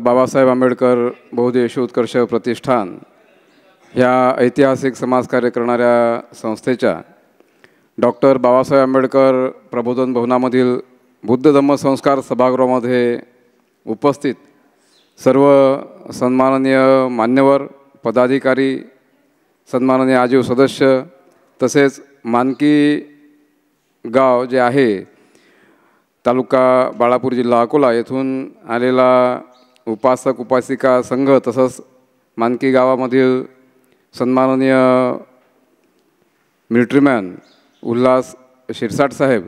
बाबासाहेब आंबेडकर बहुउद्देशीय उत्कर्ष प्रतिष्ठान या ऐतिहासिक समाजकार्य करणाऱ्या संस्थेच्या डॉक्टर बाबासाहेब आंबेडकर प्रबोधन भवनामधील बुद्ध धम्म संस्कार सभागृहामध्ये उपस्थित सर्व सन्माननीय मान्यवर पदाधिकारी, सन्माननीय आजीव सदस्य, तसेच मानकी गाव जे आहे तालुका बाळापूर जिल्हा अकोला येथून आलेला उपासक उपासिका संघ, तसंच मानकी गावामधील सन्माननीय मिलिटरीमॅन उल्हास शिरसाट साहेब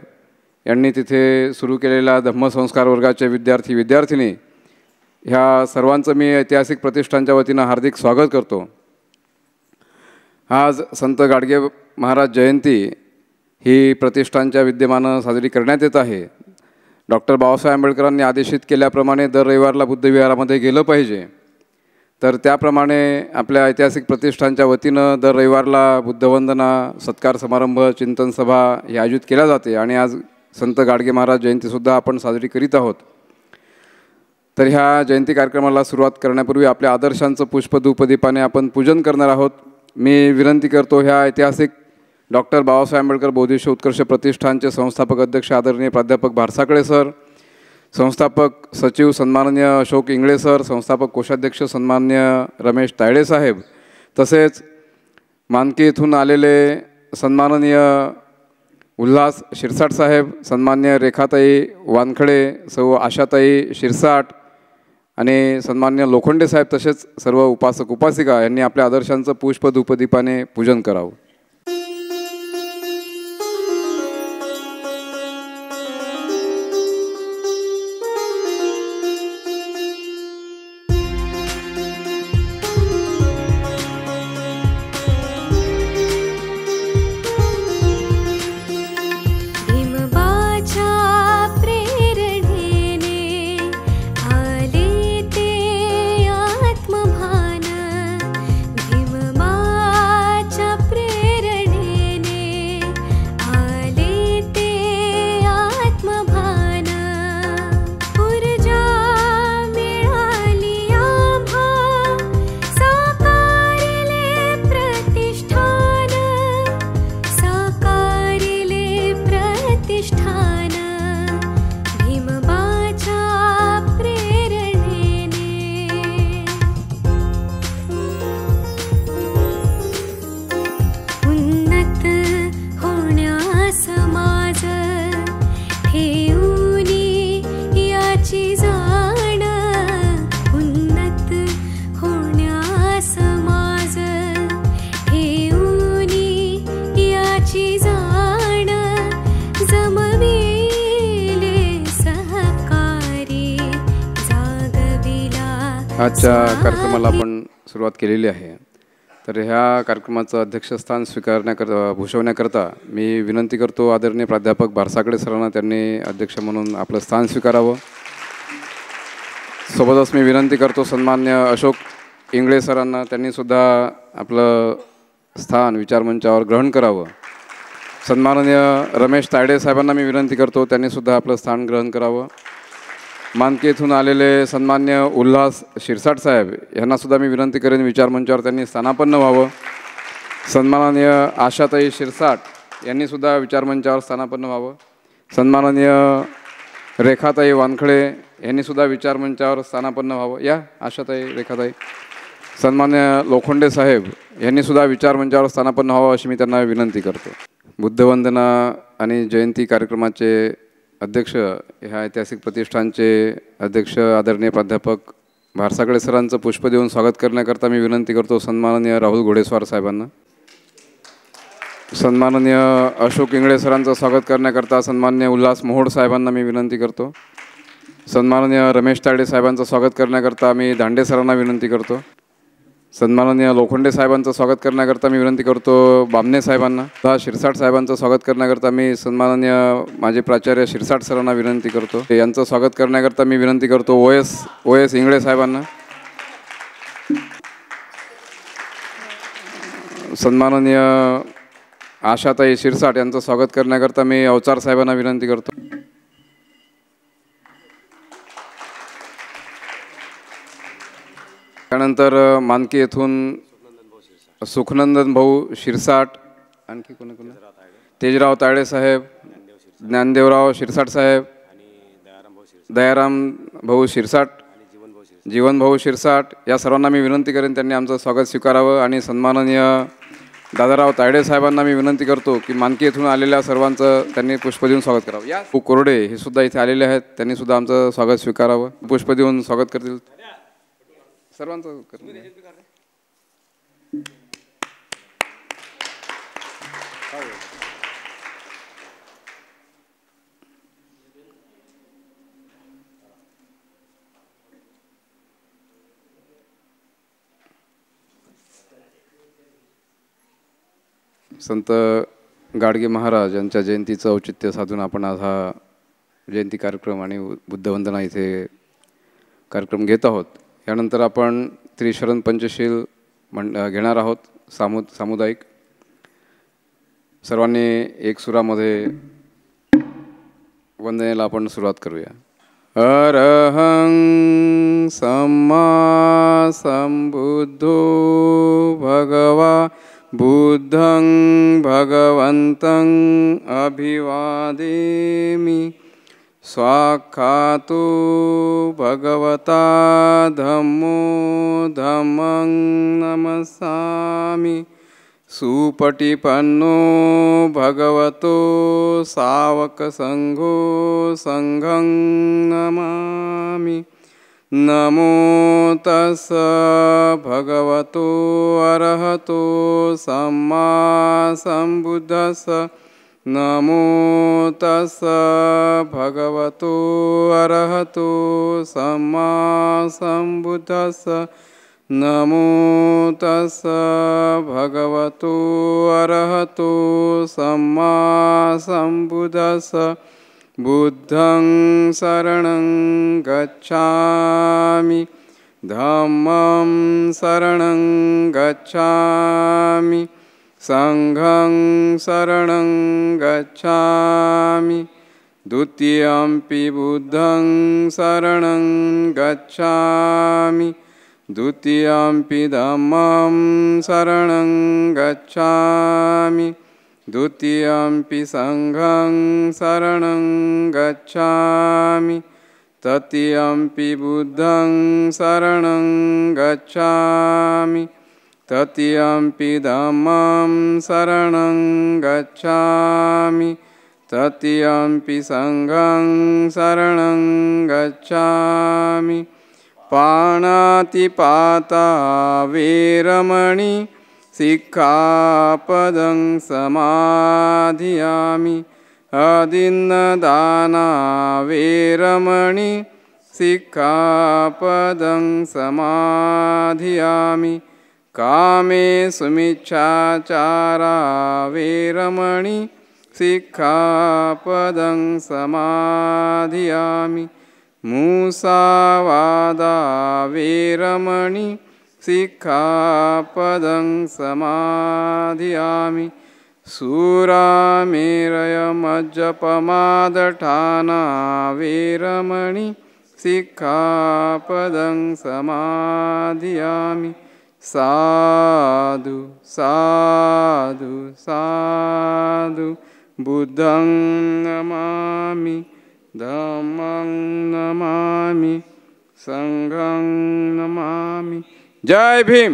यांनी तिथे सुरू केलेल्या धम्मसंस्कार वर्गाचे विद्यार्थी विद्यार्थिनी ह्या सर्वांचं मी ऐतिहासिक प्रतिष्ठानच्या वतीनं हार्दिक स्वागत करतो। आज संत गाडगे महाराज जयंती ही प्रतिष्ठानच्या विद्यमानं साजरी करण्यात येत आहे। डॉक्टर बाबासाहेब आंबेडकरांनी आदेशित केल्याप्रमाणे दर रविवारला बुद्धविहारामध्ये गेलं पाहिजे, तर त्याप्रमाणे आपल्या ऐतिहासिक प्रतिष्ठानच्या वतीनं दर रविवारला बुद्धवंदना, सत्कार समारंभ, चिंतन सभा हे आयोजित केल्या जाते आणि आज संत गाडगे महाराज जयंतीसुद्धा आपण साजरी करीत आहोत। तर ह्या जयंती कार्यक्रमाला सुरुवात करण्यापूर्वी आपल्या आदर्शांचं पुष्पधूपदीपाने आपण पूजन करणार आहोत। मी विनंती करतो ह्या ऐतिहासिक डॉक्टर बाबासाहेब आंबेडकर बहुउद्देशीय उत्कर्ष प्रतिष्ठानचे संस्थापक अध्यक्ष आदरणीय प्राध्यापक भारसाकळे सर, संस्थापक सचिव सन्माननीय अशोक इंगळे सर, संस्थापक कोषाध्यक्ष सन्माननीय रमेश तायडे साहेब, तसेच मानकी येथून आलेले सन्माननीय उल्हास शिरसाट साहेब, सन्माननीय रेखाताई वानखडे, सौ आशाताई शिरसाट आणि सन्माननीय लोखंडे साहेब, तसेच सर्व उपासक उपासिका यांनी आपल्या आदर्शांचं पुष्पधूपदीपाने पूजन करावं। आजच्या कार्यक्रमाला आपण सुरुवात केलेली आहे। तर ह्या कार्यक्रमाचं अध्यक्षस्थान भूषवण्याकरता मी विनंती करतो आदरणीय प्राध्यापक भारसाकळे सरांना त्यांनी अध्यक्ष म्हणून आपलं स्थान स्वीकारावं। सोबतच मी विनंती करतो सन्मान्य अशोक इंगळे सरांना, त्यांनीसुद्धा आपलं स्थान विचारमंचावर ग्रहण करावं। सन्माननीय रमेश तायडे साहेबांना मी विनंती करतो त्यांनीसुद्धा आपलं स्थान ग्रहण करावं। मानकी येथून आलेले सन्मान्य उल्हास शिरसाट साहेब यांनासुद्धा मी विनंती करेन विचारमंचावर त्यांनी स्थानापन्न व्हावं। सन्माननीय आशाताई शिरसाट यांनीसुद्धा विचारमंचावर स्थानापन्न व्हावं। सन्माननीय रेखाताई वानखडे यांनीसुद्धा विचारमंचावर स्थानापन्न व्हावं। या आशाताई, रेखाताई। सन्मान्य लोखंडे साहेब यांनीसुद्धा विचारमंचावर स्थानापन्न व्हावं अशी मी त्यांना विनंती करतो। बुद्धवंदना आणि जयंती कार्यक्रमाचे अध्यक्ष ह्या ऐतिहासिक प्रतिष्ठानचे अध्यक्ष आदरणीय प्राध्यापक भारसाकळे सरांचं पुष्प देऊन स्वागत करण्याकरता मी विनंती करतो सन्माननीय राहुल घोडेस्वार साहेबांना। सन्माननीय अशोक इंगळे सरांचं स्वागत करण्याकरता सन्माननीय उल्हास मोहोड साहेबांना मी विनंती करतो। सन्माननीय रमेश तायडे साहेबांचं स्वागत करण्याकरता मी दांडे सरांना विनंती करतो। सन्माननीय लोखंडे साहेबांचं स्वागत करण्याकरता मी विनंती करतो बामणे साहेबांना। शिरसाट साहेबांचं स्वागत करण्याकरता मी सन्माननीय माजी प्राचार्य शिरसाट सरांना विनंती करतो। यांचं स्वागत करण्याकरता मी विनंती करतो ओएस इंगळे साहेबांना। सन्माननीय आशाताई शिरसाट यांचं स्वागत करण्याकरता मी अवचार साहेबांना विनंती करतो। त्यानंतर मानकी येथून सुखनंदन भाऊ शिरसाट, आणखी कोण तेजराव तायडे साहेब, ज्ञानदेवराव शिरसाट साहेब, दयाराम भाऊ शिरसाट, जीवन भाऊ शिरसाट, या सर्वांना मी विनंती करेन त्यांनी आमचं स्वागत स्वीकारावं. आणि सन्माननीय दादाराव तायडे साहेबांना मी विनंती करतो की मानकी येथून आलेल्या सर्वांचं त्यांनी पुष्प देऊन स्वागत करावं. या कोरडे हे सुद्धा इथे आलेले आहेत, त्यांनी सुद्धा आमचं स्वागत स्वीकारावं. पुष्प देऊन स्वागत करतील सर्वांचं. संत गाडगे महाराज यांच्या जयंतीचं औचित्य साधून आपण आज हा जयंती कार्यक्रम आणि बुद्धवंदना इथे कार्यक्रम घेत आहोत. यानंतर आपण त्रिशरण पंचशील घेणार आहोत सामुदायिक. सर्वांनी एक सुरामध्ये वंदनेला आपण सुरुवात करूया. अरहं सम्मा संबुद्धो भगवा बुद्धं भगवन्तं अभिवादेमि. स्वाख्यातो भगवता धम्मो धम्मं नमस्सामि. सुपटिपन्नो भगवतो सावकसंघो संघं नमामि. नमो तस् भगवतो अरहतो सम्मा संबुद्धस्स. नमो तस् भगवतो अरहतो सम्मा संबुद्धस्स. नमो तस् भगवतो अरहतो सम्मा संबुद्धस्स. बुद्धं शरणं गच्छामि. धम्मं शरणं गच्छामि. संघं शरणं गच्छामि. द्वितीयंपि बुद्धं शरणं गच्छामि. द्वितीयंपि धम्मं शरणं गच्छामि. द्वितीयंपि संघं शरणं गच्छामि. तृतीयंपि बुद्धं शरणं गच्छामि. तृतीयंपि धम्मं शरणं गच्छामि. तृतीयंपि संघं शरणं गच्छामि. पाणातिपाता वेरमणि सिक्खापदं समाधियामि. अदिन्नदाना वेरमणि सिक्खापदं समाधियामि. कामेषु मिच्छाचारा वेरमणि सिक्खापदं समाधियामि. मुसावादा वेरमणि सिक्खापदं समाधियामि. सूरामेरयमज्जपमादठाना वेरमणि सिक्खापदं समाधियामि. साधु साधु साधु. बुद्धं नमामि. धम्मं नमामि. संघं नमामि. जय भीम.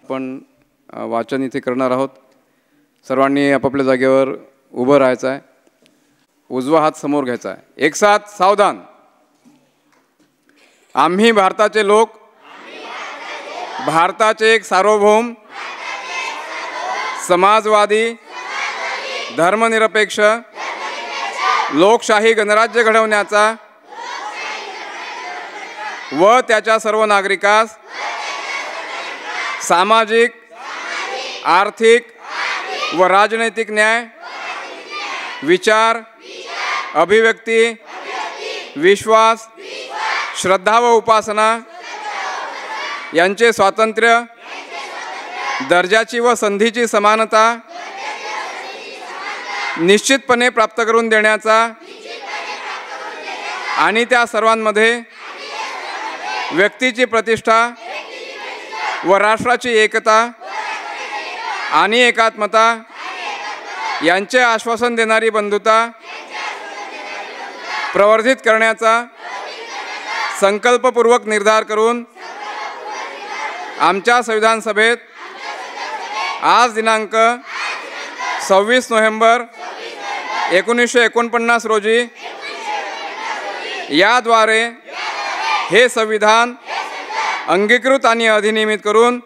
आपण वाचन इथे करणार आहोत. सर्वांनी आपापल्या जागेवर उभं राहायचं आहे. उजवा हात समोर घ्यायचा आहे. एक साथ सावधान. आम्ही भारताचे लोक, भारताचे एक सार्वभौम, समाजवादी, धर्मनिरपेक्ष, लोकशाही गणराज्य घडवण्याचा व त्याच्या सर्व नागरिकास सामाजिक, आर्थिक व राजनैतिक न्याय, विचार, अभिव्यक्ती, विश्वास, श्रद्धा व उपासना यांचे स्वातंत्र्य, दर्जाची व संधीची समानता निश्चितपणे प्राप्त करून देण्याचा आणि त्या सर्वांमध्ये व्यक्तीची प्रतिष्ठा व राष्ट्राची एकता आणि एकात्मता यांचे आश्वासन देणारी बंधुता प्रवर्धित करण्याचा संकल्पपूर्वक निर्धार करून आमच्या संविधान सभेत आज दिनांक 26 नोव्हेंबर 1949 रोजी याद्वारे हे संविधान अंगीकृत आणि अधिनियमित करून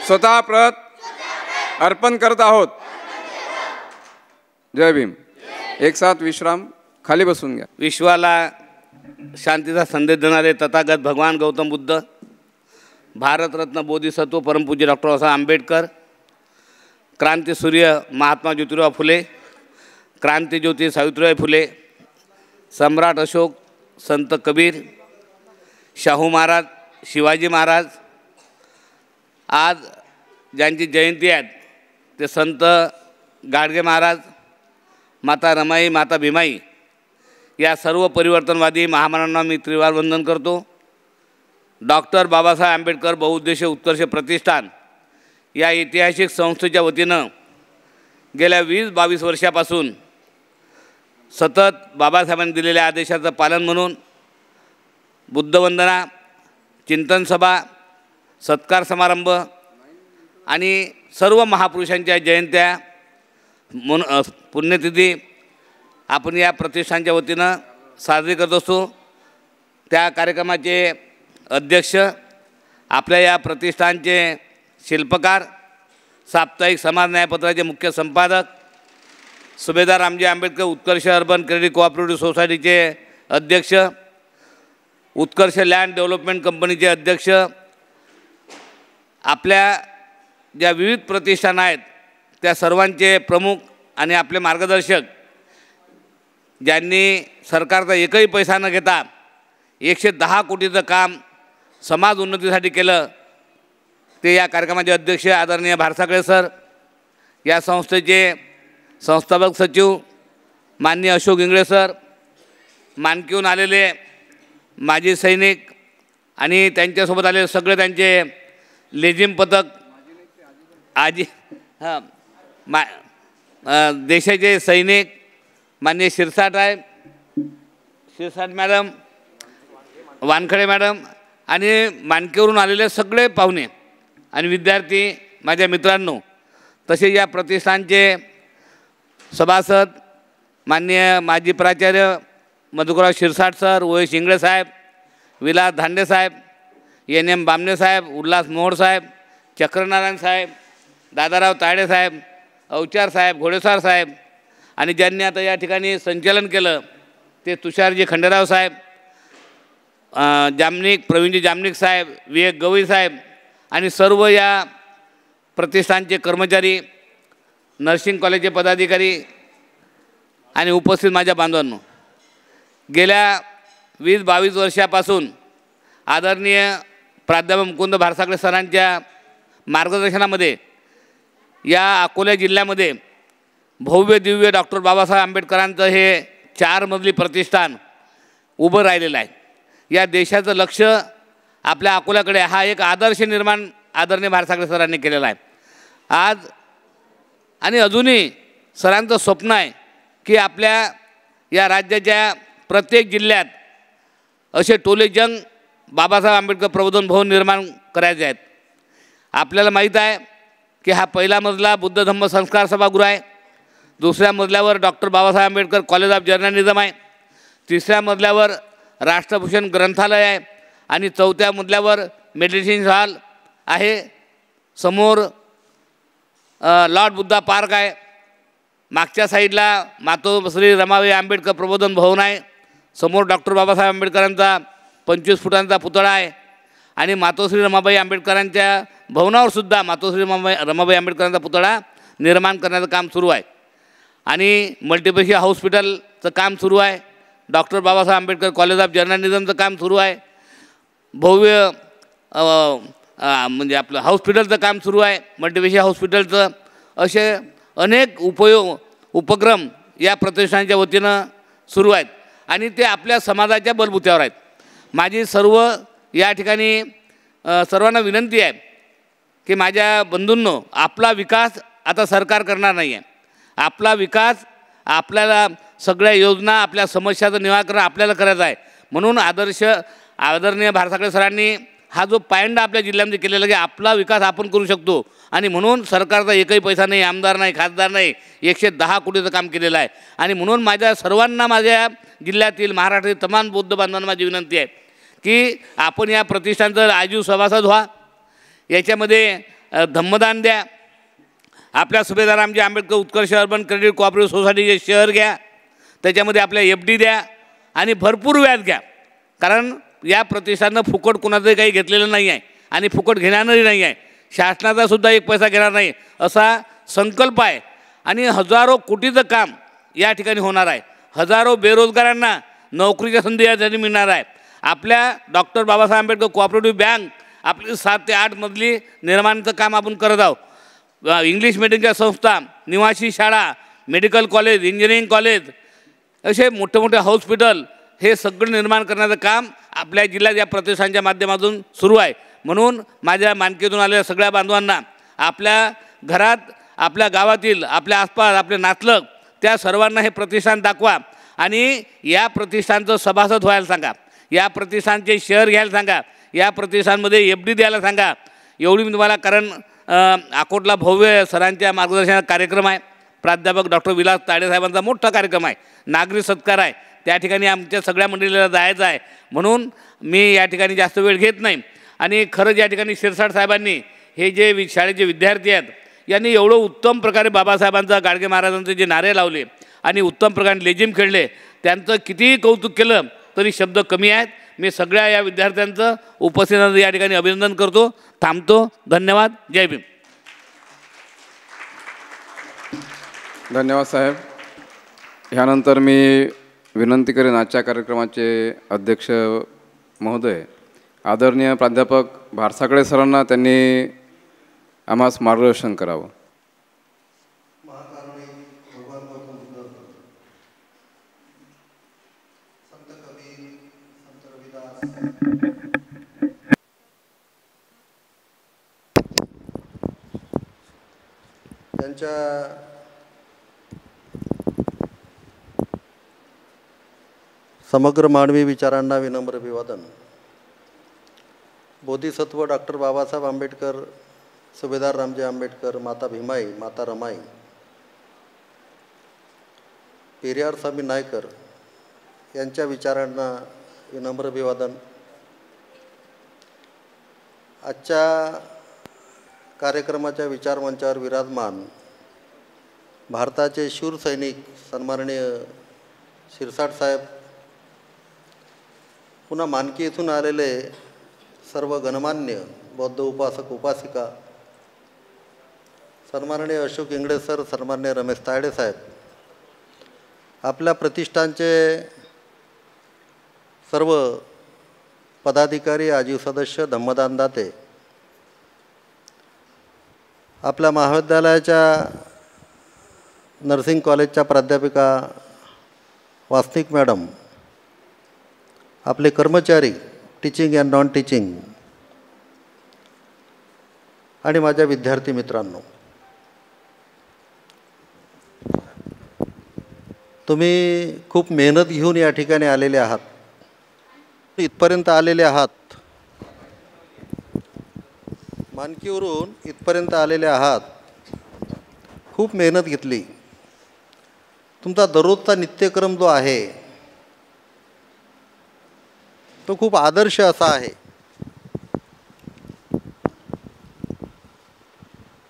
स्वतः प्रत अर्पण करत आहोत. जय भीम. एक साथ विश्राम, खाली बसून घ्या. विश्वाला शांतीचा संदेश देणारे तथागत भगवान गौतम बुद्ध, भारतरत्न बोधिसत्व परमपूज्य डॉक्टर बाबासाहेब आंबेडकर, क्रांतीसूर्य महात्मा ज्योतिराव फुले, क्रांतीज्योती सावित्रीबाई फुले, सम्राट अशोक, संत कबीर, शाहू महाराज, शिवाजी महाराज, आज ज्यांची जयंती आहे ते संत गाडगे महाराज, माता रमाई, माता भीमाई, या सर्व परिवर्तनवादी महामानवांना मी त्रिवार वंदन करतो. डॉक्टर बाबासाहेब आंबेडकर बहुउद्देशीय उत्कर्ष प्रतिष्ठान या ऐतिहासिक संस्थेच्या वतीनं गेल्या 20-22 वर्षापासून सतत बाबासाहेबांनी दिलेल्या आदेशाचं पालन म्हणून बुद्धवंदना, चिंतन सभा, सत्कार समारंभ आणि सर्व महापुरुषांच्या जयंत्या पुण्यतिथी आपण या प्रतिष्ठानच्या वतीनं साजरी करत असतो. त्या कार्यक्रमाचे अध्यक्ष, आपल्या या प्रतिष्ठानचे शिल्पकार, साप्ताहिक समाज न्यायपत्राचे मुख्य संपादक, सुभेदार रामजी आंबेडकर उत्कर्ष अर्बन क्रेडिट कोऑपरेटिव्ह सोसायटीचे अध्यक्ष, उत्कर्ष लँड डेव्हलपमेंट कंपनीचे अध्यक्ष, आपल्या ज्या विविध प्रतिष्ठान आहेत त्या सर्वांचे प्रमुख आणि आपले मार्गदर्शक, ज्यांनी सरकारचा एकही पैसा न घेता 110 कोटीचं काम समाज उन्नतीसाठी केलं, ते या कार्यक्रमाचे अध्यक्ष आदरणीय भारसागळे सर, या संस्थेचे संस्थापक सचिव माननीय अशोक इंगळे सर, मानकीहून आलेले माजी सैनिक आणि त्यांच्यासोबत आलेले सगळे त्यांचे लेझिम पथक, आजी देशाचे सैनिक, माननीय शिरसाट आहे, शिरसाट मॅडम, वानखडे मॅडम आणि मानकेवरून आलेले सगळे पाहुणे आणि विद्यार्थी, माझ्या मित्रांनो, तसे या प्रतिष्ठानचे सभासद माननीय माजी प्राचार्य Madhukarrao Shirsat sir, O S Ingle saheb, Vilas Dhande saheb, NM Bamane saheb, Ulhas Mohol saheb, Chakranarayan saheb, Dadarao Tayde saheb, Avchar saheb, Ghodeswar saheb आणि ज्यांनी आता या ठिकाणी संचलन केलं ते तुषारजी खंडेराव साहेब, जामनिक प्रवीणजी जामनिक साहेब, विवेक गवई साहेब आणि सर्व या प्रतिष्ठानचे कर्मचारी, नर्सिंग कॉलेजचे पदाधिकारी आणि उपस्थित माझ्या बांधवांनो, गेल्या 20-22 वर्षापासून आदरणीय प्राध्यापक मुकुंद भारसागळे सरांच्या मार्गदर्शनामध्ये या अकोला जिल्ह्यामध्ये भव्य दिव्य डॉक्टर बाबासाहेब आंबेडकरांचं हे 4 मजली प्रतिष्ठान उभं राहिलेलं आहे. या देशाचं लक्ष आपल्या अकोल्याकडे, हा एक आदर्श निर्माण आदरणीय भारसागळे सरांनी केलेला आहे. आज आणि अजूनही सरांचं स्वप्न आहे की आपल्या या राज्याच्या प्रत्येक जिल्ह्यात असे टोलेजंग बाबासाहेब आंबेडकर प्रबोधन भवन निर्माण करायचे आहेत. आपल्याला माहीत आहे की हा पहिला मजला बुद्ध धम्म संस्कार सभागृह आहे, दुसऱ्या मजल्यावर doctor Babasaheb Ambedkar college of journalism आहे, तिसऱ्या मजल्यावर राष्ट्रभूषण ग्रंथालय आहे आणि चौथ्या मजल्यावर मेडिसिन हॉल आहे, समोर लॉर्ड बुद्धा पार्क आहे, मागच्या साईडला मातोश्री रमाबाई आंबेडकर प्रबोधन भवन आहे, समोर डॉक्टर बाबासाहेब आंबेडकरांचा 25 फुटांचा पुतळा आहे आणि मातोश्री रमाबाई आंबेडकरांच्या भवनावरसुद्धा मातोश्री रमाबाई आंबेडकरांचा पुतळा निर्माण करण्याचं काम सुरू आहे आणि मल्टीपेशिया हॉस्पिटलचं काम सुरू आहे, doctor Babasaheb Ambedkar college of जर्नलिझमचं काम सुरू आहे, भव्य म्हणजे आपलं हॉस्पिटलचं काम सुरू आहे, मल्टीपेशिया हॉस्पिटलचं. असे अनेक उपक्रम या प्रतिष्ठानच्या वतीनं सुरू आहेत आणि ते आपल्या समाजाच्या बलबुत्यावर आहेत. माझी सर्व या ठिकाणी सर्वांना विनंती आहे की माझ्या बंधूंनो, आपला विकास आता सरकार करणार नाही आहे. आपला विकास, आपल्याला सगळ्या योजना, आपल्या समस्याचं निराकरण आपल्याला करायचं आहे. म्हणून आदरणीय भारसाकडे सरांनी हा जो पायंडा आपल्या जिल्ह्यामध्ये केलेला की आपला विकास आपण करू शकतो, आणि म्हणून सरकारचा एकही पैसा नाही, आमदार नाही, खासदार नाही, 110 कोटीचं काम केलेलं आहे. आणि म्हणून माझ्या सर्वांना, माझ्या जिल्ह्यातील, महाराष्ट्रातील तमाम बौद्ध बांधवांना माझी विनंती आहे की आपण या प्रतिष्ठानचं आजीव सभासद व्हा, याच्यामध्ये धम्मदान द्या, आपल्या सुभेदार रामजी आंबेडकर उत्कर्ष अर्बन क्रेडिट कोऑपरेटिव्ह सोसायटीचे शेअर घ्या, त्याच्यामध्ये आपल्या FD द्या आणि भरपूर व्याज घ्या. कारण या प्रतिष्ठाननं फुकट कोणाचंही काही घेतलेलं नाही आहे आणि फुकट घेणारही नाही आहे. शासनाचा सुद्धा एक पैसा घेणार नाही असा संकल्प आहे. आणि हजारो कोटीचं काम या ठिकाणी होणार आहे. हजारो बेरोजगारांना नोकरीच्या संधी या ठिकाणी मिळणार आहे. आपल्या doctor Babasaheb Ambedkar cooperative bank आपली 7 ते 8 मजली निर्माणाचं काम आपण करत आहोत. इंग्लिश मिडियमच्या संस्था, निवासी शाळा, मेडिकल कॉलेज, इंजिनिअरिंग कॉलेज, असे मोठे मोठे हॉस्पिटल, हे सगळं निर्माण करण्याचं काम आपल्या जिल्ह्यात या प्रतिष्ठानच्या माध्यमातून सुरू आहे. म्हणून माझ्या मानकेतून आलेल्या सगळ्या बांधवांना आपल्या घरात, आपल्या गावातील, आपल्या आसपास, आपले नातलग, त्या सर्वांना हे प्रतिष्ठान दाखवा आणि या प्रतिष्ठानचं सभासद व्हायला सांगा, या प्रतिष्ठानचे शेअर घ्यायला सांगा, या प्रतिष्ठानमध्ये FD द्यायला सांगा. एवढी मी तुम्हाला, कारण अकोटला भव्य सरांच्या मार्गदर्शनाचा कार्यक्रम आहे. प्राध्यापक डॉक्टर विलास ताडे साहेबांचा मोठा कार्यक्रम आहे, नागरी सत्कार आहे. त्या ठिकाणी आमच्या सगळ्या मंडळीला जायचं आहे. म्हणून मी या ठिकाणी जास्त वेळ घेत नाही. आणि खरंच या ठिकाणी शिरसाट साहेबांनी, हे जे शाळेचे विद्यार्थी आहेत, यांनी एवढं उत्तम प्रकारे बाबासाहेबांचा, गाडगे महाराजांचे जे नारे लावले आणि उत्तम प्रकारे लेझिम खेळले, त्यांचं कितीही कौतुक केलं तरी शब्द कमी आहेत. मी सगळ्या या विद्यार्थ्यांचं उपस्थितांचं या ठिकाणी अभिनंदन करतो. थांबतो. धन्यवाद. जय भीम. धन्यवाद साहेब. ह्यानंतर मी विनंती करेन आजच्या कार्यक्रमाचे अध्यक्ष महोदय आदरणीय प्राध्यापक भारसाकडे सरांना त्यांनी आम्हास मार्गदर्शन करावं. त्यांच्या समग्र मानवी विचारांना विनम्र अभिवादन. बोधिसत्व डॉक्टर बाबासाहेब आंबेडकर, सुभेदार रामजी आंबेडकर, माता भीमाई, माता रमाई, पेरियार स्वामी नायकर यांच्या विचारांना विनम्र अभिवादन. आजच्या कार्यक्रमाच्या विचारमंचावर विराजमान भारताचे शूर सैनिक सन्माननीय शिरसाट साहेब, पुन्हा मानकी येथून आलेले सर्व गणमान्य बौद्ध उपासक उपासिका, सन्माननीय अशोक इंगळे सर, सन्माननीय रमेश तायडे साहेब, आपल्या प्रतिष्ठानचे सर्व पदाधिकारी, आजीव सदस्य, धम्मदानदाते, आपल्या महाविद्यालयाच्या नर्सिंग कॉलेजच्या प्राध्यापिका वासनिक मॅडम, आपले कर्मचारी, टीचिंग अँड नॉन टीचिंग, आणि माझ्या विद्यार्थी मित्रांनो, तुम्ही खूप मेहनत घेऊन या ठिकाणी आलेले आहात, इथपर्यंत आलेले आहात, मानकीवरून इथपर्यंत आलेले आहात. खूप मेहनत घेतली. तुमचा दररोजचा नित्यक्रम जो आहे तो खूप आदर्श असा आहे.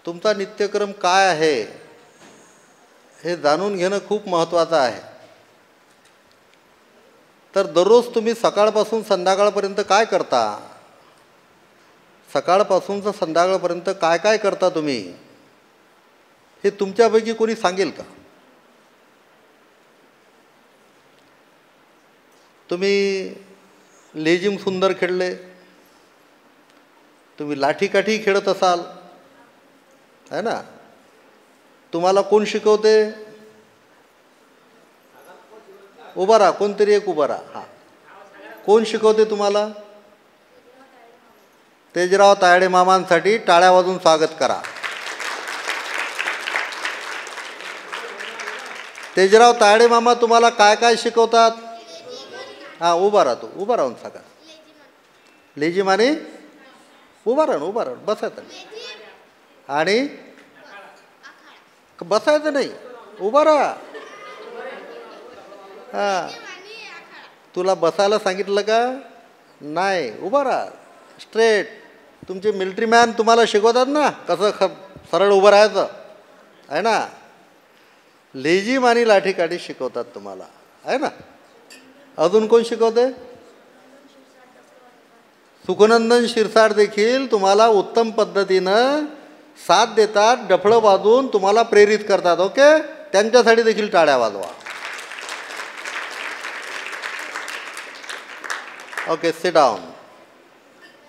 तुमचा नित्यक्रम काय आहे हे जाणून घेणं खूप महत्त्वाचं आहे. तर दररोज तुम्ही सकाळपासून संध्याकाळपर्यंत काय करता, सकाळपासून तर संध्याकाळपर्यंत काय काय करता तुम्ही, हे तुमच्यापैकी कोणी सांगेल का? तुम्ही लेझिम सुंदर खेळले, तुम्ही लाठीकाठी खेळत असाल, है ना? तुम्हाला कोण शिकवते? उभा राहा, कोणतरी एक उभा राहा. हां, कोण शिकवते तुम्हाला? तेजराव तायडे मामांसाठी टाळ्या वाजवून स्वागत करा. तेजराव तायडे मामा तुम्हाला काय काय शिकवतात? हां, उभा राहतो, उभा राहून सांगा. लेझिम आणि उभा राहून बसायचं आणि बसायचं नाही, उभा राहा. हां, तुला बसायला सांगितलं का? नाही, उभा राहा स्ट्रेट. तुमचे मिलिटरी मॅन तुम्हाला शिकवतात ना कसं सरळ उभं राहायचं आहे ना. लेझिम आणि लाठीकाठी शिकवतात तुम्हाला, आहे ना. अजून कोण शिकवते? सुखनंदन शिरसाट देखील तुम्हाला उत्तम पद्धतीनं साथ देतात, डफळं वाजवून तुम्हाला प्रेरित करतात. ओके, त्यांच्यासाठी देखील टाळ्या वाजवा. Okay, sit down.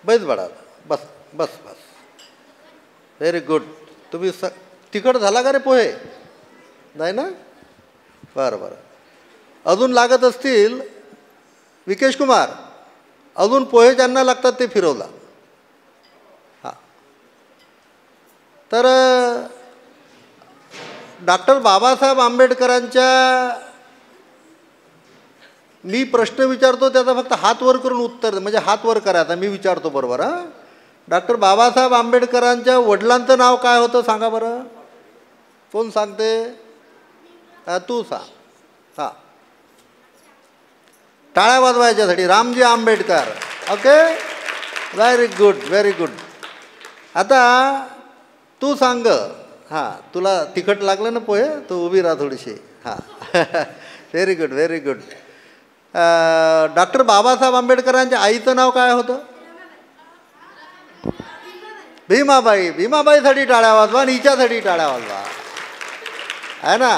बस बडा, बस बस बस. Very good. तुम्ही तिखट झाला का रे पोहे? नाही ना? बरं बरं. अजून लागत असतील विकेश कुमार, अजून पोहे ज्यांना लागतात ते फिरवला. हां, तर डॉक्टर बाबासाहेब आंबेडकरांच्या मी प्रश्न विचारतो त्याचा फक्त हात वर करून उत्तर, म्हणजे हात वर करायचा. मी विचारतो बरोबर. हां, डॉक्टर बाबासाहेब आंबेडकरांच्या वडिलांचं नाव काय होतं सांगा बरं. कोण सांगते? तू सांग. हां, टाळ्या वाजवायच्यासाठी Ramji Ambedkar. Okay, very good, very good. आता तू सांग. हां, तुला तिखट लागलं ना पोहे, तू उभी राहा थोडीशी. हां, very good, very good. Doctor Babasaheb आंबेडकरांच्या आईचं नाव काय होतं? भीमाबाई. भीमाबाईसाठी टाळ्या वाजवा आणि हिच्यासाठी टाळ्या वाजवा, आहे ना.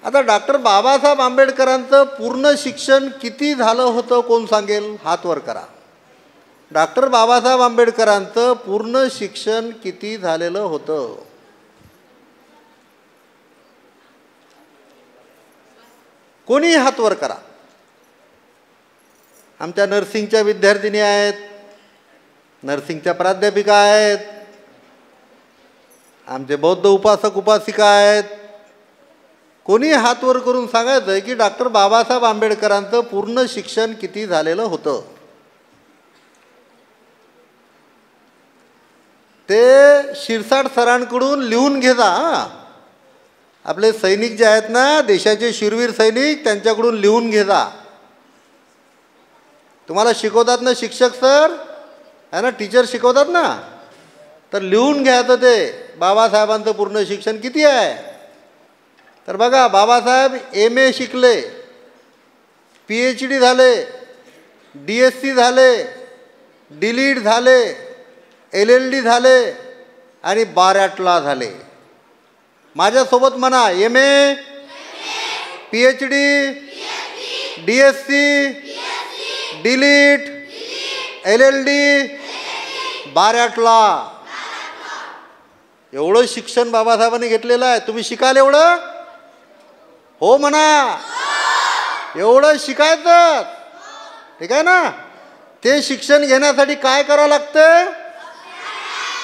आता डॉक्टर बाबासाहेब आंबेडकरांचं पूर्ण शिक्षण किती झालं होतं कोण सांगेल? हात वर करा. डॉक्टर बाबासाहेब आंबेडकरांचं पूर्ण शिक्षण किती झालेलं होतं? कोणी हात वर करा. आमच्या नर्सिंगच्या विद्यार्थिनी आहेत, नर्सिंगच्या प्राध्यापिका आहेत, आमचे बौद्ध उपासक उपासिका आहेत. कोणी हात वर करून सांगायचं की डॉक्टर बाबासाहेब आंबेडकरांचं पूर्ण शिक्षण किती झालेलं होतं? ते शिरसाट सरांकडून लिहून घे जा. आपले सैनिक जे आहेत ना, देशाचे शूरवीर सैनिक, त्यांच्याकडून लिहून घे जा. तुम्हाला शिकवतात ना शिक्षक सर, आहे ना, टीचर शिकवतात ना, तर लिहून घ्यायचं ते बाबासाहेबांचं पूर्ण शिक्षण किती आहे. तर बघा, बाबासाहेब MA शिकले, PhD झाले, DSc झाले, DLED झाले, LLD झाले आणि बाराटला झाले. माझ्यासोबत म्हणा, MA, PhD, DSc, DLED, LLD, बाराटला. एवढं शिक्षण बाबासाहेबांनी घेतलेलं आहे. तुम्ही शिकाल एवढं? हो म्हणा. एवढं शिकायचं, ठीक आहे ना. ते शिक्षण घेण्यासाठी काय करावं लागतं?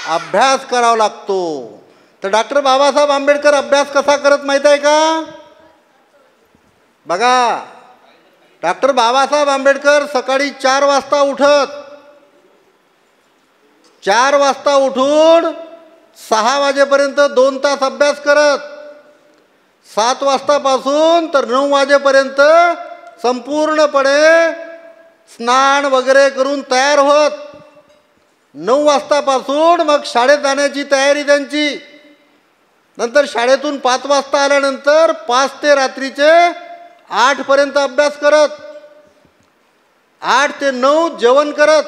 अभ्यास करावा लागतो. तर डॉक्टर बाबासाहेब आंबेडकर अभ्यास कसा करत माहीत आहे का? बघा, डॉक्टर बाबासाहेब आंबेडकर सकाळी 4 वाजता उठत, 4 वाजता उठून 6 वाजेपर्यंत 2 तास अभ्यास करत, 7 वाजतापासून तर 9 वाजेपर्यंत संपूर्णपणे स्नान वगैरे करून तयार होत. 9 वाजतापासून मग शाळेत जाण्याची तयारी त्यांची. नंतर शाळेतून 5 वाजता आल्यानंतर 5 ते रात्रीचे 8पर्यंत अभ्यास करत, 8 ते 9 जेवण करत.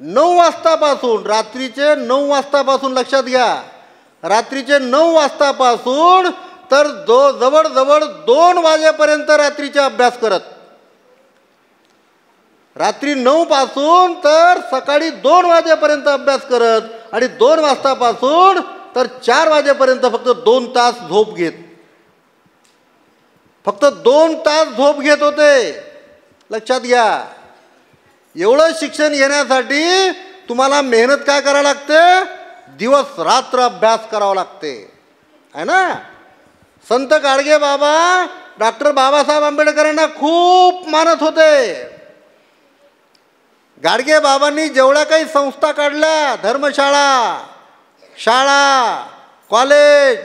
9 वाजतापासून, रात्रीचे 9 वाजतापासून, लक्षात घ्या, रात्रीचे 9 वाजतापासून तर जवळजवळ 2 वाजेपर्यंत रात्रीचे अभ्यास करत. रात्री 9 पासून तर सकाळी 2 वाजेपर्यंत अभ्यास करत आणि 2 वाजतापासून तर 4 वाजेपर्यंत फक्त 2 तास झोप घेत. फक्त 2 तास झोप घेत होते. लक्षात घ्या. एवढं शिक्षण घेण्यासाठी तुम्हाला मेहनत काय करावी लागते, दिवस रात्र अभ्यास करावा लागते, आहे ना. संत गाडगे बाबा डॉक्टर बाबासाहेब आंबेडकरांना खूप मानत होते. गाडगे बाबांनी जेवढ्या काही संस्था काढल्या, धर्मशाळा, शाळा, कॉलेज,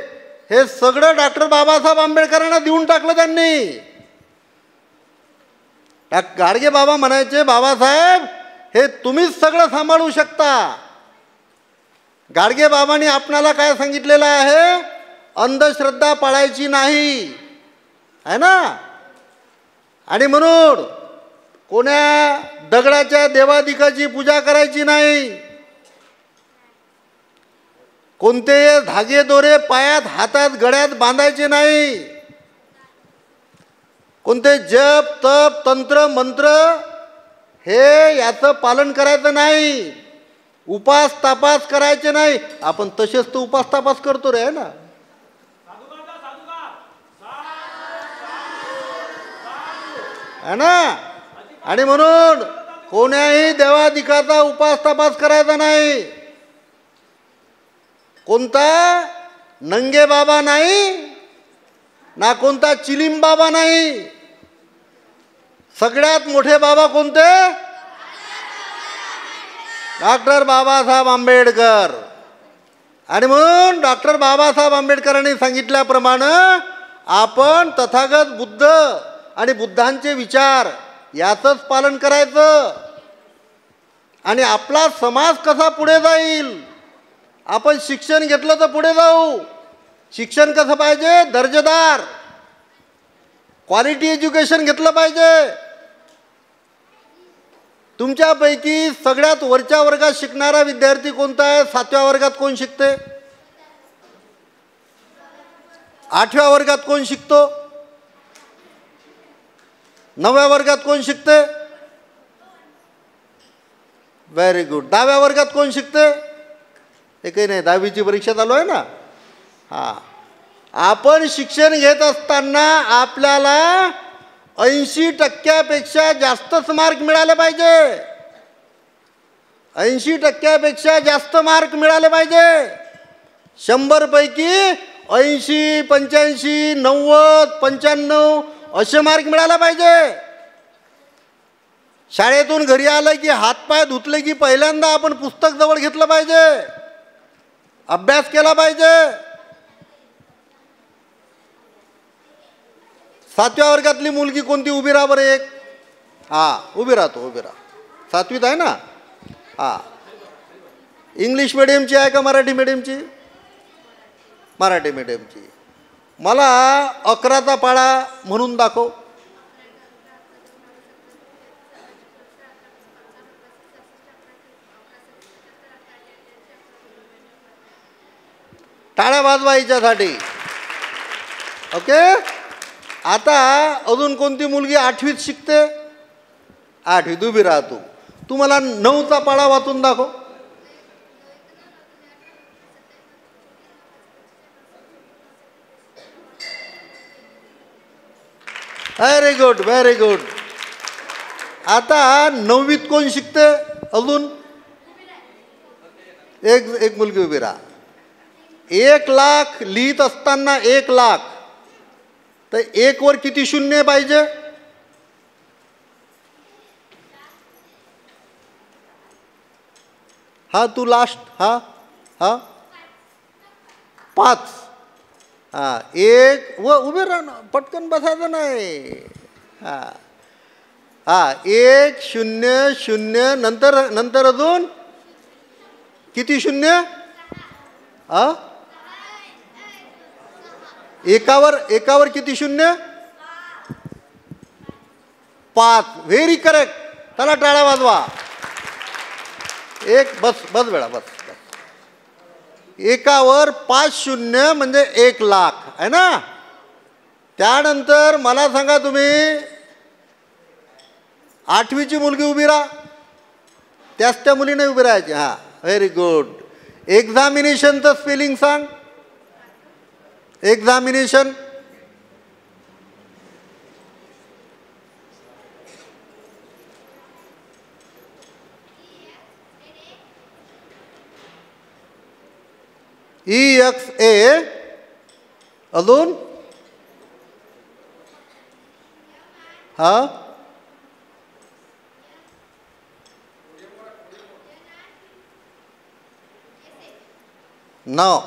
हे सगळं डॉक्टर बाबासाहेब आंबेडकरांना देऊन टाकलं त्यांनी. गाडगे बाबा म्हणायचे, बाबासाहेब हे तुम्हीच सगळं सांभाळू शकता. गाडगे बाबांनी आपणाला काय सांगितलेलं आहे, अंधश्रद्धा पाळायची नाही, आहे ना. आणि म्हणून कोण्या दगडाच्या देवादिकाची पूजा करायची नाही, कोणते धागे दोरे पायात हातात गळ्यात बांधायचे नाही, कोणते जप तप तंत्र मंत्र हे याचं पालन करायचं नाही, उपास तापास करायचे नाही. आपण तसेच तर उपास तापास करतो रे, ना. है ना. आणि म्हणून कोण्याही देवादिकाचा उपास तपास करायचा नाही. कोणता नंगे बाबा नाही ना, कोणता चिलीम बाबा नाही. सगळ्यात मोठे बाबा कोणते, डॉक्टर बाबासाहेब आंबेडकर. आणि म्हणून डॉक्टर बाबासाहेब आंबेडकरांनी सांगितल्याप्रमाणे आपण तथागत बुद्ध आणि बुद्धांचे विचार याचंच पालन करायचं. आणि आपला समाज कसा पुढे जाईल, आपण शिक्षण घेतलं तर पुढे जाऊ. शिक्षण कसं पाहिजे, दर्जेदार क्वालिटी एज्युकेशन घेतलं पाहिजे. तुमच्यापैकी सगळ्यात वरच्या वर्गात शिकणारा विद्यार्थी कोणता आहे, 7व्या वर्गात कोण शिकते, 8व्या वर्गात कोण शिकतो, 9व्या वर्गात कोण शिकते, व्हेरी गुड. 10व्या वर्गात कोण शिकते, एकही नाही, 10वीची परीक्षा चालू आहे ना. हां, आपण शिक्षण घेत असताना आपल्याला 80% जास्तच मार्क मिळाले पाहिजे. 80% जास्त मार्क मिळाले पाहिजे. 100 पैकी 80, 85, 90, 95 असे मार्क मिळाला पाहिजे. शाळेतून घरी आलं की हातपाय धुतले की पहिल्यांदा आपण पुस्तक जवळ घेतलं पाहिजे, अभ्यास केला पाहिजे. 7व्या वर्गातली मुलगी कोणती, उभी राहा बरं एक. हां, उभी राहतो, उभी राहा. 7वीत आहे ना. हां, इंग्लिश मिडियमची आहे का मराठी मिडियमची, मराठी मिडियमची. मला 11चा पाढा म्हणून दाखव. टाळ्या वाजवा हिच्यासाठी. ओके. आता अजून कोणती मुलगी 8वीत शिकते, 8वीत उभी राहतो. तू मला 9चा पाढा वाचून दाखव. Very good, very good. आता 9वीत कोण शिकते अजून, एक मुलगी उभी राहा. 1 लाख लिहित असताना 1 लाख, तर 1 वर किती शून्य पाहिजे, हा तू लास्ट. हा हा 5. हां, 1 व उभे राहा, पटकन बसायचं नाही. हां हां 1 0 0 नंतर अजून किती शून्य, हा एकावर किती शून्य, 5. Very correct. त्याला टाळ्या वाजवा. बस बेळा, बस. एकावर 5 शून्य म्हणजे 1 लाख आहे ना. त्यानंतर मला सांगा तुम्ही, 8वीची मुलगी उभी राहा, त्या मुलीने उभी राहायची. हां, व्हेरी गुड. एक्झामिनेशनचं स्पेलिंग सांग. Examination EXA. अजून हा नाव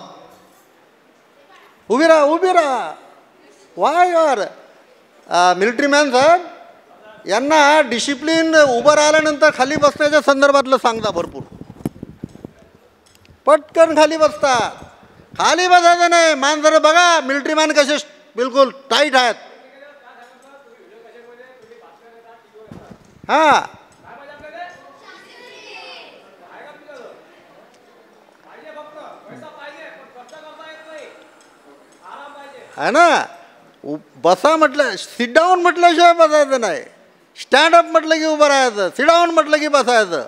उभी राहा वाय युअर मिलिटरी मॅन साहेब यांना डिसिप्लिन उभं राहिल्यानंतर खाली बसण्याच्या संदर्भातलं सांगता भरपूर. पटकन खाली बसतात. खाली बसायचं नाही. माणसं बघा मिलिटरी मॅन कसे बिलकुल टाईट आहेत. हां आहे ना. बसा म्हटलं सिट डाऊन म्हटल्याशिवाय बसायचं नाही. स्टँडअप म्हटलं की उभं राहायचं. सिट डाऊन म्हटलं की बसायचं.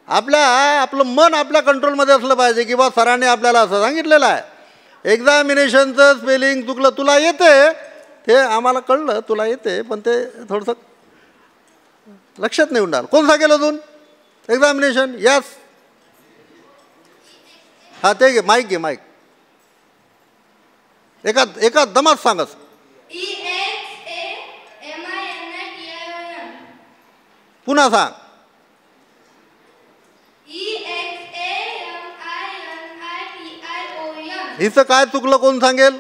आपलं मन आपल्या कंट्रोलमध्ये असलं पाहिजे की बा सरांनी आपल्याला असं सांगितलेलं आहे. एक्झामिनेशनचं स्पेलिंग चुकलं तुला येते ते आम्हाला कळलं तुला येते पण ते थोडंसं लक्षात नाही उडाल. कोण सांगेल अजून एक्झामिनेशन? यस हां ते घे माईक घे माईक. एका दमात सांगस. पुन्हा सांग. हिचं काय चुकलं कोण सांगेल?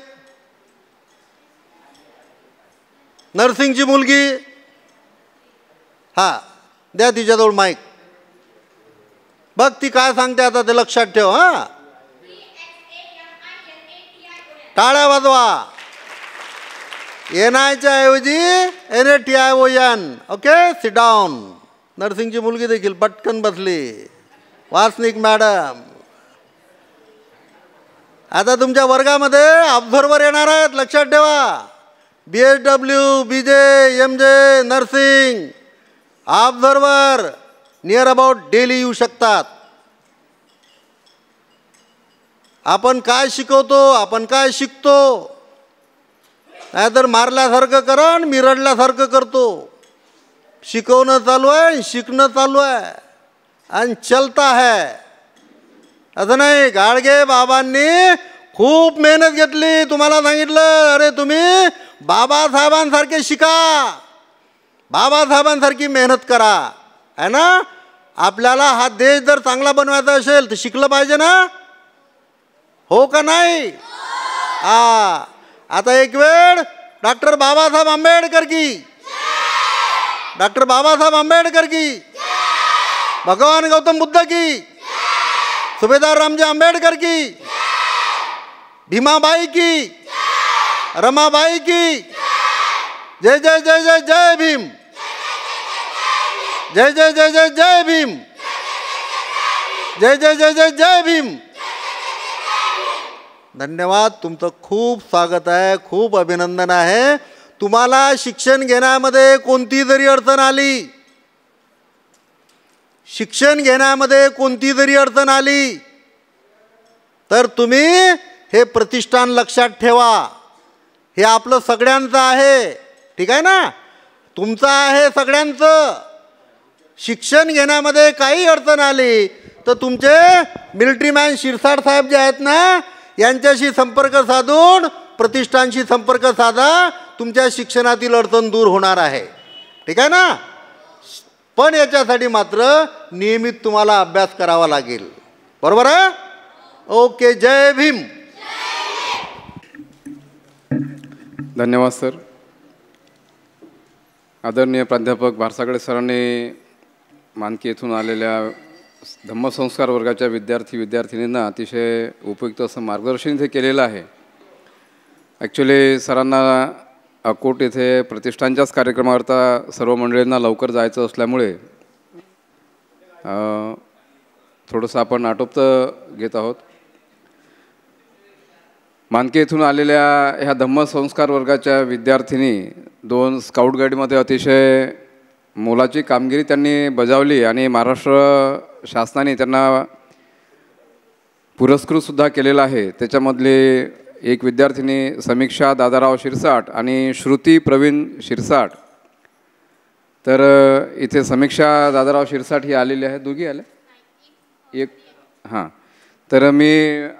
नर्सिंगची मुलगी. हा द्या तिच्याजवळ माईक. बघ ती काय सांगते आता ते लक्षात ठेव. हा टाळ्या वाजवा. NIच्या ऐवजी NATION. Okay sit down. नर्सिंगची मुलगी देखील पटकन बसली. वासनिक मॅडम. आता तुमच्या वर्गामध्ये ऑब्झर्वर येणार आहेत लक्षात ठेवा. BSW BJ MJ nursing observer near about daily येऊ शकतात. आपण काय शिकवतो आपण काय शिकतो नाहीतर मारल्यासारखं करा आणि मी रडल्यासारखं करतो. शिकवणं चालू आहे शिकणं चालू आहे आणि चलता है. असं नाही. गाडगे बाबांनी खूप मेहनत घेतली. तुम्हाला सांगितलं अरे तुम्ही बाबासाहेबांसारखे शिका. बाबासाहेबांसारखी मेहनत करा आहे ना. आपल्याला हा देश जर चांगला बनवायचा असेल तर शिकलं पाहिजे ना. हो का नाही? हा आता एक वेळ डॉक्टर बाबासाहेब आंबेडकर की. डॉक्टर बाबासाहेब आंबेडकर की. भगवान गौतम बुद्ध की. सुभेदार रामजी आंबेडकर की. भीमाबाई की. रमाबाई की. जय जय जय जय जय भीम. जय जय जय जय जय भीम. जय जय जय जय जय भीम. धन्यवाद. तुमचं खूप स्वागत आहे. खूप अभिनंदन आहे. तुम्हाला शिक्षण घेण्यामध्ये कोणती जरी अडचण आली शिक्षण घेण्यामध्ये कोणती जरी अडचण आली तर तुम्ही हे प्रतिष्ठान लक्षात ठेवा. हे आपलं सगळ्यांचं आहे. ठीक आहे ना. तुमचं आहे सगळ्यांचं. शिक्षण घेण्यामध्ये काही अडचण आली तर तुमचे मिलिटरी मॅन शिरसाट साहेब जे आहेत ना यांच्याशी संपर्क साधून प्रतिष्ठानशी संपर्क साधा. तुमच्या शिक्षणातील अडचण दूर होणार आहे. ठीक आहे ना. पण याच्यासाठी मात्र नियमित तुम्हाला अभ्यास करावा लागेल. बरोबर आहे. ओके. जय भीम. धन्यवाद सर. आदरणीय प्राध्यापक भारसागळे सरांनी मानकी येथून आलेल्या धम्मसंस्कार वर्गाच्या विद्यार्थींना अतिशय उपयुक्त असं मार्गदर्शन इथे केलेलं आहे. ॲक्च्युली सरांना अकोट येथे प्रतिष्ठानच्याच कार्यक्रमाकरता सर्व मंडळींना लवकर जायचं असल्यामुळे थोडंसं आपण आटोपतं घेत आहोत. मानकी येथून आलेल्या ह्या धम्मसंस्कार वर्गाच्या विद्यार्थिनी 2 स्काउट गाईडमध्ये अतिशय मोलाची कामगिरी त्यांनी बजावली आणि महाराष्ट्र शासनाने त्यांना पुरस्कृतसुद्धा केलेला आहे. त्याच्यामधले एक विद्यार्थिनी समीक्षा दादाराव शिरसाट आणि श्रुती प्रवीण शिरसाट. तर इथे समीक्षा दादाराव शिरसाट ही आलेली आहे. दोघी आल्या एक हां. तर मी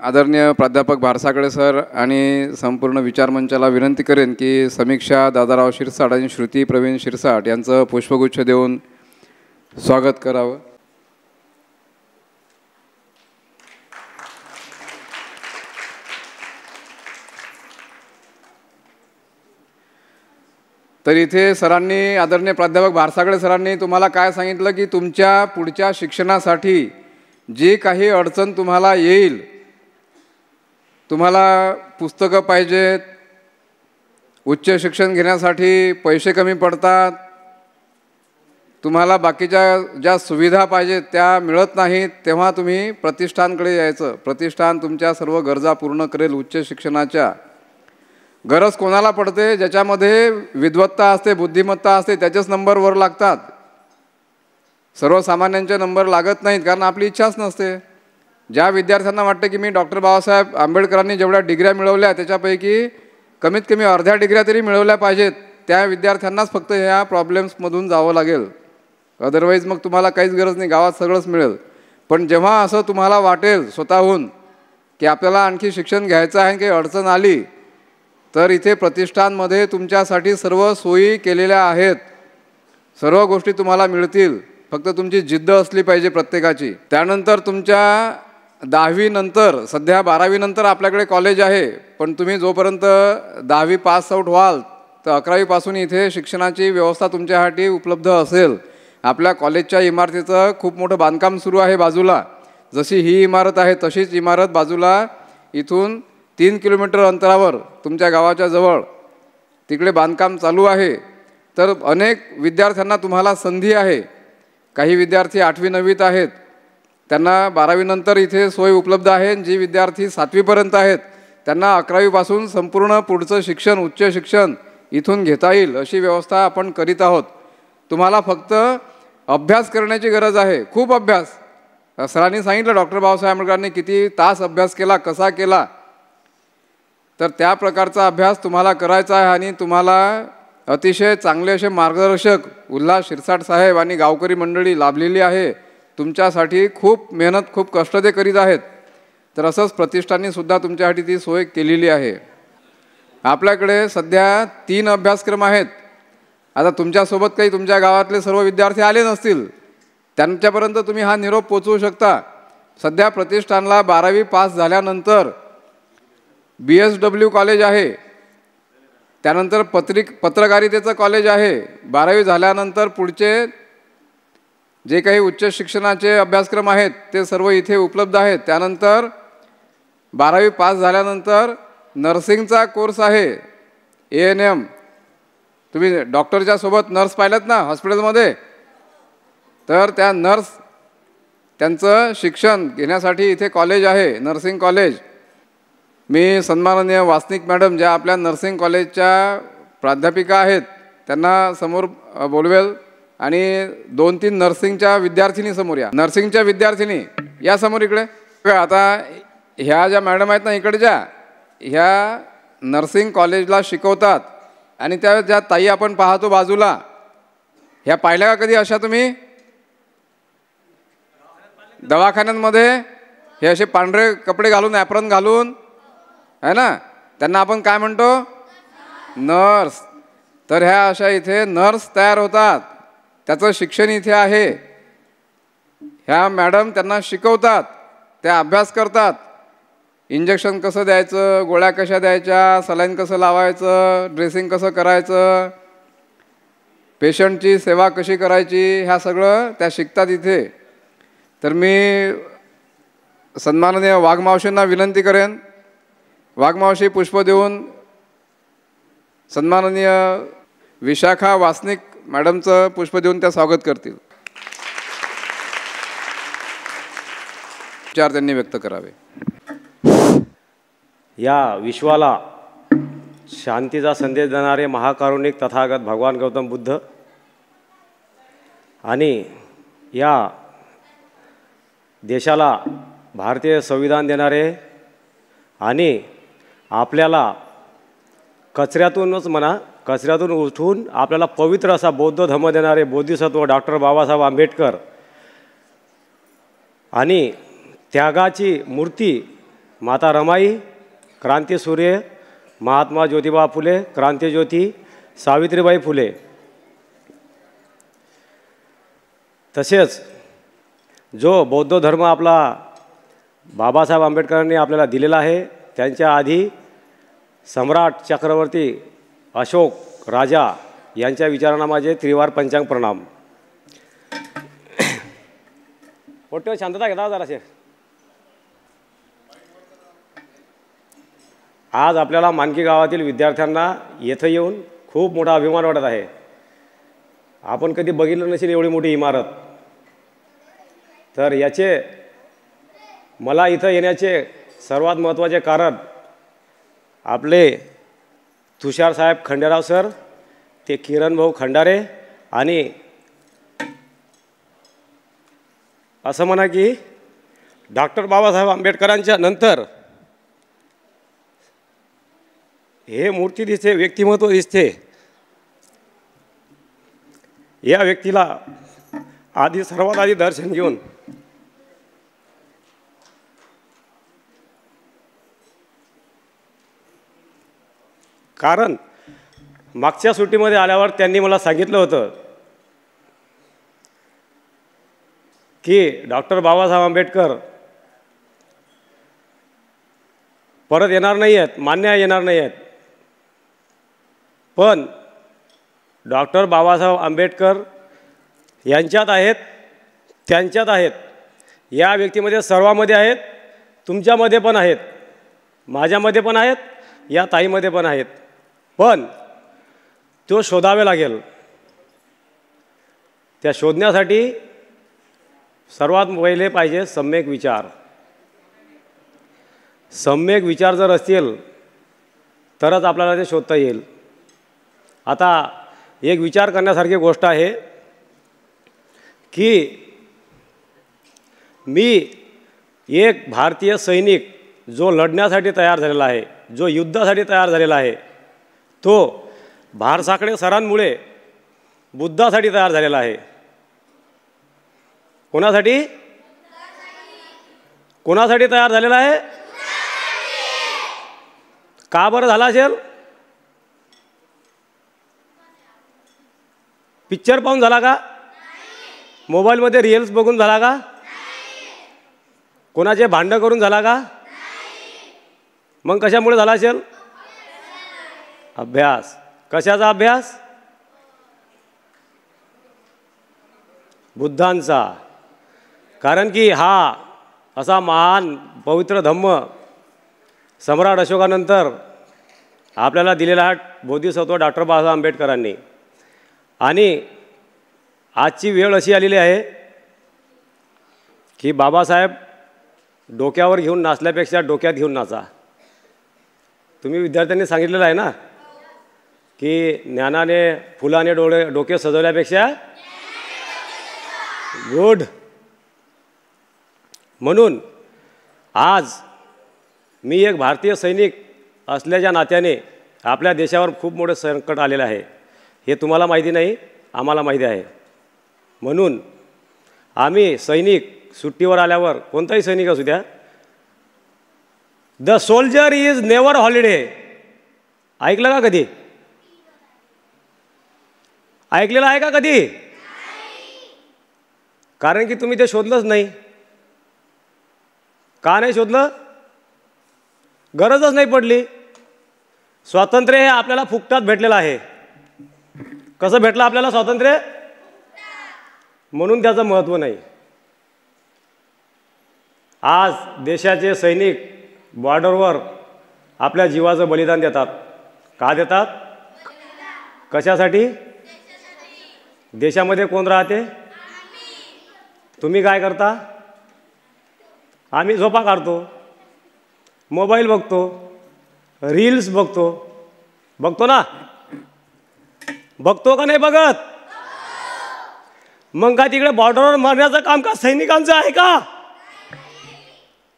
आदरणीय प्राध्यापक भारसाकडे सर आणि संपूर्ण विचारमंचाला विनंती करेन की समीक्षा दादाराव शिरसाट आणि श्रुती प्रवीण शिरसाट यांचं पुष्पगुच्छ देऊन स्वागत करावं. तर इथे सरांनी, आदरणीय प्राध्यापक भारसाकडे सरांनी तुम्हाला काय सांगितलं की तुमच्या पुढच्या शिक्षणासाठी जी काही अडचण तुम्हाला येईल, तुम्हाला पुस्तकं पाहिजेत, उच्च शिक्षण घेण्यासाठी पैसे कमी पडतात, तुम्हाला बाकीच्या ज्या सुविधा पाहिजेत त्या मिळत नाहीत, तेव्हा तुम्ही प्रतिष्ठानकडे यायचं. प्रतिष्ठान तुमच्या सर्व गरजा पूर्ण करेल. उच्च शिक्षणाच्या गरज कोणाला पडते? ज्याच्यामध्ये विद्वत्ता असते, बुद्धिमत्ता असते, त्याचेच नंबर वर लागतात. सर्वसामान्यांचे नंबर लागत नाहीत, कारण आपली इच्छाच नसते. ज्या विद्यार्थ्यांना वाटतं की मी डॉक्टर बाबासाहेब आंबेडकरांनी जेवढ्या डिग्र्या मिळवल्या त्याच्यापैकी कमीत कमी अर्ध्या डिग्र्या तरी मिळवल्या पाहिजेत, त्या विद्यार्थ्यांनाच फक्त ह्या प्रॉब्लेम्समधून जावं लागेल. अदरवाईज मग तुम्हाला काहीच गरज नाही, गावात सगळंच मिळेल. पण जेव्हा असं तुम्हाला वाटेल स्वतःहून की आपल्याला आणखी शिक्षण घ्यायचं आहे, काही अडचण आली, तर इथे प्रतिष्ठानमध्ये तुमच्यासाठी सर्व सोयी केलेल्या आहेत. सर्व गोष्टी तुम्हाला मिळतील. फक्त तुमची जिद्द असली पाहिजे प्रत्येकाची. त्यानंतर तुमच्या 10वी नंतर, सध्या 12वी नंतर आपल्याकडे कॉलेज आहे, पण तुम्ही जोपर्यंत 10वी पास आऊट व्हाल तर 11वी पासून इथे शिक्षणाची व्यवस्था तुमच्यासाठी उपलब्ध असेल. आपल्या कॉलेजच्या इमारतीचं खूप मोठं बांधकाम सुरू आहे बाजूला. जशी ही इमारत आहे तशीच इमारत बाजूला इथून 3 किलोमीटर अंतरावर तुमच्या गावाच्या जवळ तिकडे बांधकाम चालू आहे. तर अनेक विद्यार्थ्यांना तुम्हाला संधी आहे. काही विद्यार्थी 8वी 9वीत आहेत, त्यांना 12वी नंतर इथे सोय उपलब्ध आहे. जी विद्यार्थी 7वीपर्यंत आहेत त्यांना 11वी पासून संपूर्ण पुढचं शिक्षण, उच्च शिक्षण इथून घेता येईल अशी व्यवस्था आपण करीत आहोत. तुम्हाला फक्त अभ्यास करण्याची गरज आहे, खूप अभ्यास. सरांनी सांगितलं डॉक्टर बाबासाहेब आंबेडकरांनी किती तास अभ्यास केला, कसा केला. तर त्या प्रकारचा अभ्यास तुम्हाला करायचा आहे. आणि तुम्हाला अतिशय चांगले असे मार्गदर्शक उल्हास शिरसाट साहेब आणि गावकरी मंडळी लाभलेली आहे. तुमच्यासाठी खूप मेहनत, खूप कष्ट ते करीत आहेत. तर असंच प्रतिष्ठाननी सुद्धा तुमच्यासाठी ती सोय केलेली आहे. आपल्याकडे सध्या 3 अभ्यासक्रम आहेत. आता तुमच्यासोबत काही तुमच्या गावातले सर्व विद्यार्थी आले नसतील, त्यांच्यापर्यंत तुम्ही हा निरोप पोचवू शकता. सध्या प्रतिष्ठानला 12वी पास झाल्यानंतर BSW कॉलेज आहे, त्यानंतर पत्रकारितेचं कॉलेज आहे. 12वी झाल्यानंतर पुढचे जे काही उच्च शिक्षणाचे अभ्यासक्रम आहेत ते सर्व इथे उपलब्ध आहेत. त्यानंतर 12वी पास झाल्यानंतर नर्सिंगचा कोर्स आहे, ANM. तुम्ही डॉक्टरच्या सोबत नर्स पाहिलात ना हॉस्पिटलमध्ये, तर त्या नर्स त्यांचं शिक्षण घेण्यासाठी इथे कॉलेज आहे, नर्सिंग कॉलेज. मी सन्माननीय वासनिक मॅडम ज्या आपल्या नर्सिंग कॉलेजच्या प्राध्यापिका आहेत त्यांना समोर बोलवेल आणि 2-3 नर्सिंगच्या विद्यार्थिनी समोर या. नर्सिंगच्या विद्यार्थिनी या समोर इकडे. आता ह्या ज्या मॅडम आहेत ना इकडच्या, ह्या नर्सिंग कॉलेजला शिकवतात. आणि त्या ज्या ताई आपण पाहतो बाजूला, ह्या पाहिल्या का कधी अशा तुम्ही दवाखान्यांमध्ये? हे असे पांढरे कपडे घालून, ॲप्रन घालून आहे ना, त्यांना आपण काय म्हणतो? नर्स. तर ह्या अशा इथे नर्स तयार होतात, त्याचं शिक्षण इथे आहे. ह्या मॅडम त्यांना शिकवतात, त्या अभ्यास करतात. इंजेक्शन कसं द्यायचं, गोळ्या कशा द्यायच्या, सलाईन कसं लावायचं, ड्रेसिंग कसं करायचं, पेशंटची सेवा कशी करायची, ह्या सगळं त्या शिकतात इथे. तर मी सन्माननीय वाघमावशींना विनंती करेन, वाघमावशी पुष्प देऊन सन्माननीय विशाखा वासनिक मॅडमचं पुष्प देऊन त्या स्वागत करतील. विचार त्यांनी व्यक्त करावे. या विश्वाला शांतीचा संदेश देणारे महाकारुणिक तथागत भगवान गौतम बुद्ध आणि या देशाला भारतीय संविधान देणारे आणि आपल्याला कचऱ्यातूनच कचऱ्यातून उठून आपल्याला पवित्र असा बौद्ध धर्म देणारे बोधिसत्व डॉक्टर बाबासाहेब आंबेडकर आणि त्यागाची मूर्ती माता रमाई, क्रांतीसूर्य महात्मा ज्योतिबा फुले, क्रांतीज्योती सावित्रीबाई फुले. तसेच जो बौद्ध धर्म आपला बाबासाहेब आंबेडकरांनी आपल्याला दिलेला आहे, त्यांच्या आधी सम्राट चक्रवर्ती अशोक राजा यांच्या विचारांना माझे त्रिवार पंचांग प्रणाम. मोठे शांतता घेता जराशे. आज आपल्याला मानकी गावातील विद्यार्थ्यांना येथे येऊन खूप मोठा अभिमान वाटत आहे. आपण कधी बघितलं नसेल एवढी मोठी इमारत. तर याचे मला इथं येण्याचे सर्वात महत्त्वाचे कारण आपले तुषारसाहेब खंडेराव सर, ते किरण भाऊ खंडारे आणि असं म्हणा की डॉक्टर बाबासाहेब आंबेडकरांच्या नंतर हे मूर्ती दिसते, व्यक्तिमत्व दिसते. या व्यक्तीला सर्वात आधी दर्शन घेऊन कारण मागच्या सुट्टीमध्ये आल्यावर त्यांनी मला सांगितलं होतं की डॉक्टर बाबासाहेब आंबेडकर परत येणार नाही आहेत, मान्य येणार नाही आहेत. पण डॉक्टर बाबासाहेब आंबेडकर यांच्यात आहेत, त्यांच्यात आहेत, या व्यक्तीमध्ये सर्वांमध्ये आहेत, तुमच्यामध्ये पण आहेत, माझ्यामध्ये पण आहेत, या ताईमध्ये पण आहेत. पण तो शोधावे लागेल. त्या शोधण्यासाठी सर्वात पहिले पाहिजे सम्यक विचार. सम्यक विचार जर असतील तरच आपल्याला ते शोधता येईल. आता एक विचार करण्यासारखी गोष्ट आहे की मी एक भारतीय सैनिक जो लढण्यासाठी तयार झालेला आहे, जो युद्धासाठी तयार झालेला आहे, तो भारसाकडे सरांमुळे बुद्धासाठी तयार झालेला आहे. कोणासाठी? कोणासाठी तयार झालेला आहे? का बरं झाला असेल? पिक्चर पाहून झाला का? मोबाईलमध्ये रील्स बघून झाला का? कोणाचे भांडण करून झाला का? मग कशामुळे झाला असेल? अभ्यास. कशाचा अभ्यास? बुद्धांचा. कारण की हा असा महान पवित्र धम्म सम्राट अशोकानंतर आपल्याला दिलेला बोधिसत्व डॉक्टर बाबासाहेब आंबेडकरांनी. आणि आजची वेळ अशी आलेली आहे की बाबासाहेब डोक्यावर घेऊन नाचल्यापेक्षा डोक्यात घेऊन नाचा. तुम्ही विद्यार्थ्यांनी सांगितलेलं आहे ना की ज्ञानाने फुलाने डोके सजवल्यापेक्षा गुड. म्हणून आज मी एक भारतीय सैनिक असल्याच्या नात्याने आपल्या देशावर खूप मोठं संकट आलेलं आहे. हे तुम्हाला माहिती नाही, आम्हाला माहिती आहे. म्हणून आम्ही सैनिक सुट्टीवर आल्यावर, कोणताही सैनिक असू द्या, the soldier is never holiday. ऐकलं का कधी? ऐकलेलं आहे का कधी? कारण की तुम्ही ते शोधलंच नाही. का नाही शोधलं? गरजच नाही पडली. स्वातंत्र्य हे आपल्याला फुकटात भेटलेलं आहे. कसं भेटलं आपल्याला स्वातंत्र्य? म्हणून त्याचं महत्त्व नाही. आज देशाचे सैनिक बॉर्डरवर आपल्या जीवाचं बलिदान देतात. का देतात? कशासाठी? देशामध्ये कोण राहते? तुम्ही काय करता? आम्ही झोपा काढतो, मोबाईल बघतो, रील्स बघतो. बघतो ना? बघतो का नाही बघत? मग काय तिकडे बॉर्डरवर मारण्याचं काम का सैनिकांचं आहे का?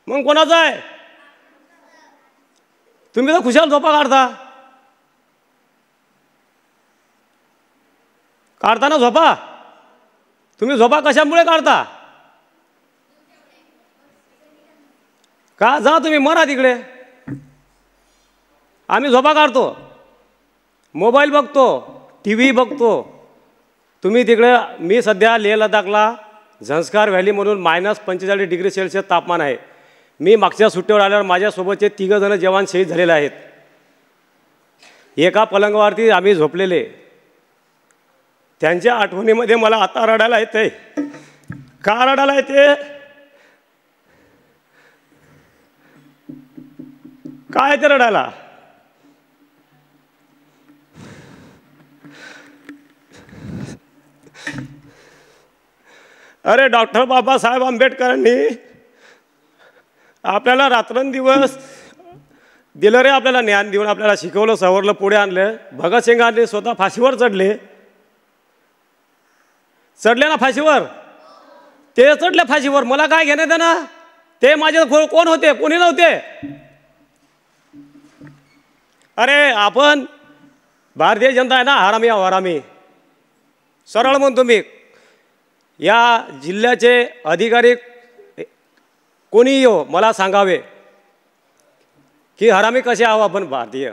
मग कोणाचं आहे? तुम्ही तर खुशाल झोपा काढता ना झोपा. तुम्ही झोपा कशामुळे काढता? का जा तुम्ही मरा तिकडे, आम्ही झोपा काढतो, मोबाईल बघतो, टी व्ही बघतो. तुम्ही तिकडे, मी सध्या लेह लडाखला झंस्कार व्हॅली म्हणून -45°C तापमान आहे. मी मागच्या सुट्टीवर आल्यावर माझ्यासोबतचे 3 जण जवान शहीद झालेले आहेत. एका पलंगावरती आम्ही झोपलेले, त्यांच्या आठवणीमध्ये मला आता रडायला येते. का रडायला येते? काय ते रडायला? अरे डॉक्टर बाबासाहेब आंबेडकरांनी आपल्याला रात्रंदिवस दिलं रे, आपल्याला ज्ञान देऊन आपल्याला शिकवलं, सवरलं, पुढे आणलं. भगतसिंगांनी स्वतः फाशीवर चढले ना फाशीवर, ते चढले फाशीवर. मला काय घेण्यात आहे ना, ते माझे कोण होते? कोणी नव्हते. अरे आपण भारतीय जनता आहे ना, हरामी हरामी, सरळ म्हणतो मी. या जिल्ह्याचे अधिकारी कोणीही हो, मला सांगावे की हरामी कसे आहो आपण भारतीय.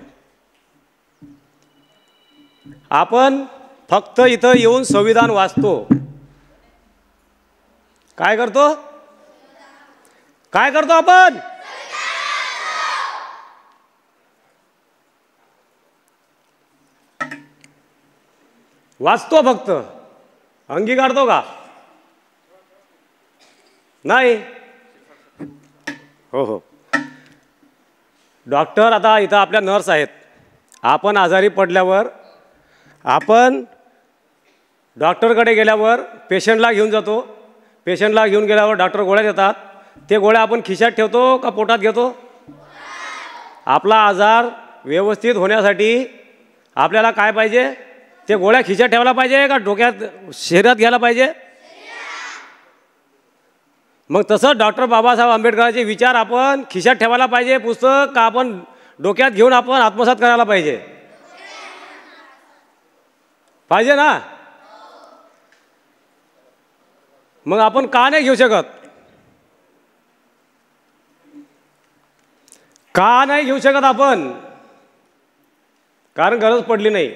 आपण फक्त इथं येऊन संविधान वाचतो. काय करतो? काय करतो आपण? वाचतो फक्त, अंगीकारतो का? नाही. हो हो. डॉक्टर, आता इथं आपल्या नर्स आहेत. आपण आजारी पडल्यावर आपण डॉक्टरकडे गेल्यावर पेशंटला घेऊन जातो. पेशंटला घेऊन गेल्यावर डॉक्टर गोळ्या देतात. ते गोळ्या आपण खिशात ठेवतो का पोटात घेतो? आपला आजार व्यवस्थित होण्यासाठी आपल्याला काय पाहिजे? ते गोळ्या खिशात ठेवायला पाहिजे का डोक्यात, शरीरात घ्यायला पाहिजे? मग तसं डॉक्टर बाबासाहेब आंबेडकरांचे विचार आपण खिशात ठेवायला पाहिजे पुस्तक, का आपण डोक्यात घेऊन आपण आत्मसात करायला पाहिजे? पाहिजे ना. मग आपण का नाही घेऊ शकत? का नाही घेऊ शकत आपण? कारण गरज पडली नाही.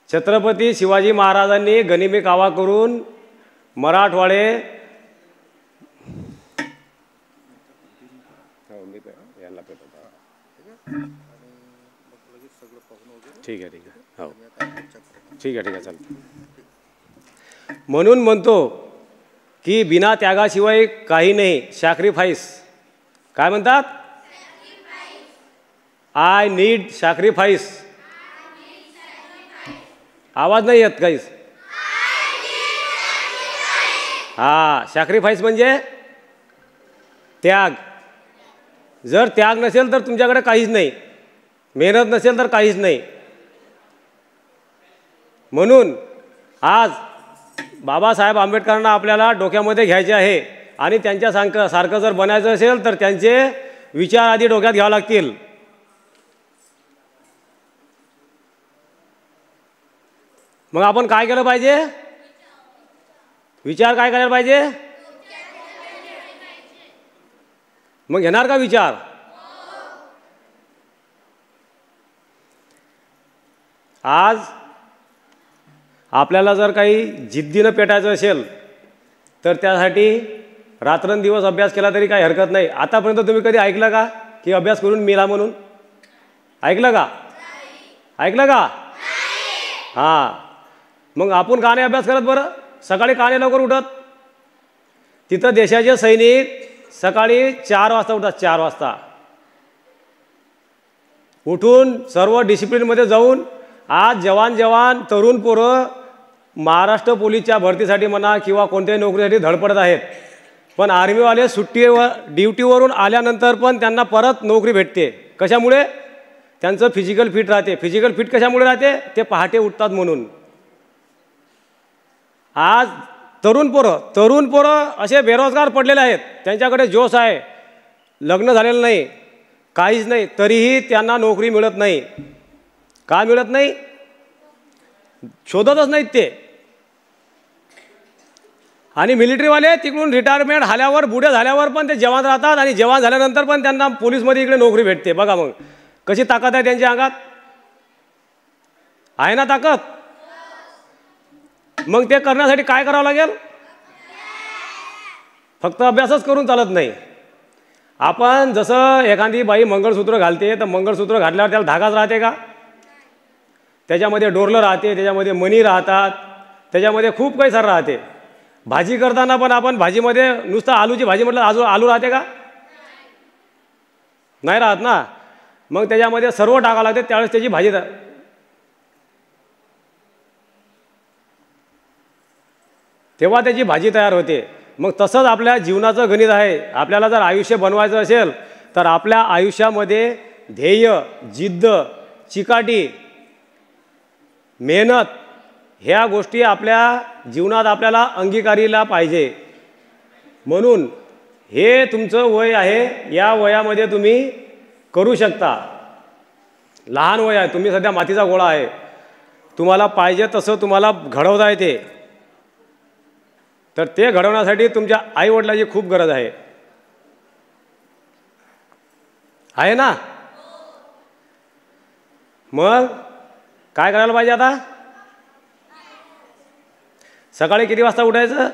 छत्रपती शिवाजी महाराजांनी गनिमी कावा करून मराठवाडे ठीक आहे हो ठीक आहे चालतं. म्हणून म्हणतो की बिना त्यागाशिवाय काही नाही. सॅक्रिफाईस. काय म्हणतात? I need sacrifice. आवाज नाही येत काहीच. हा, सॅक्रिफाईस म्हणजे त्याग. जर त्याग नसेल तर तुमच्याकडे काहीच नाही, मेहनत नसेल तर काहीच नाही. म्हणून आज बाबासाहेब आंबेडकरांना आपल्याला डोक्यामध्ये घ्यायचे आहे आणि त्यांच्या सारखं जर बनायचं असेल तर त्यांचे विचार आधी डोक्यात घ्यावे लागतील. मग आपण काय केलं पाहिजे? विचार काय करायला पाहिजे? मग घेणार का विचार? आज आपल्याला जर काही जिद्दीनं पेटायचं असेल तर त्यासाठी रात्रंदिवस अभ्यास केला तरी काही हरकत नाही. आतापर्यंत तुम्ही कधी ऐकलं का की अभ्यास करून मेला म्हणून? ऐकलं का? ऐकलं का? हां. मग आपण का नाही अभ्यास करत बरं? सकाळी का नाही लवकर उठत? तिथं देशाचे सैनिक सकाळी 4 वाजता उठतात. 4 वाजता उठून सर्व डिसिप्लिनमध्ये जाऊन आज जवान तरुण पोरं महाराष्ट्र पोलीसच्या भरतीसाठी म्हणा किंवा कोणत्याही नोकरीसाठी धडपडत आहेत. पण आर्मीवाले सुट्टीवर ड्युटीवरून आल्यानंतर पण त्यांना परत नोकरी भेटते. कशामुळे? त्यांचं फिजिकल फिट राहते. फिजिकल फिट कशामुळे राहते? ते पहाटे उठतात म्हणून. आज तरुण पोरं असे बेरोजगार पडलेले आहेत. त्यांच्याकडे जोश आहे, लग्न झालेलं नाही, काहीच नाही, तरीही त्यांना नोकरी मिळत नाही. का मिळत नाही? शोधतच नाहीत ते. आणि मिलिटरीवाले तिकडून रिटायरमेंट झाल्यावर बुढे झाल्यावर पण ते जवान राहतात आणि जवान झाल्यानंतर पण त्यांना पोलीसमध्ये इकडे नोकरी भेटते. बघा मग कशी ताकद आहे त्यांच्या अंगात, आहे ना ताकद. मग ते करण्यासाठी काय करावं लागेल? फक्त अभ्यासच करून चालत नाही. आपण जसं एखादी बाई मंगळसूत्र घालते तर मंगळसूत्र घातल्यावर त्याला धागाच राहते का? त्याच्यामध्ये डोरलं राहते, त्याच्यामध्ये मणी राहतात, त्याच्यामध्ये खूप काही सारं राहते. भाजी करताना पण आपण भाजीमध्ये नुसतं आलूची भाजी म्हटलं आलू राहते का? नाही राहत ना. मग त्याच्यामध्ये सर्व टाकावं लागते, त्यावेळेस त्याची भाजी तेव्हा त्याची भाजी तयार होते. मग तसंच आपल्या जीवनाचं गणित आहे. आपल्याला जर आयुष्य बनवायचं असेल तर आपल्या आयुष्यामध्ये ध्येय, जिद्द, चिकाटी, मेहनत ह्या गोष्टी आपल्या जीवनात आपल्याला अंगीकारीला पाहिजे. म्हणून हे तुमचं वय आहे, या वयामध्ये तुम्ही करू शकता. लहान वय आहे, तुम्ही सध्या मातीचा गोळा आहे, तुम्हाला पाहिजे तसं तुम्हाला घडवता येते. तर ते घडवण्यासाठी तुमच्या आईवडिलांची खूप गरज आहे, आहे ना. मग काय करायला पाहिजे आता? सकाळी किती वाजता उठायचं?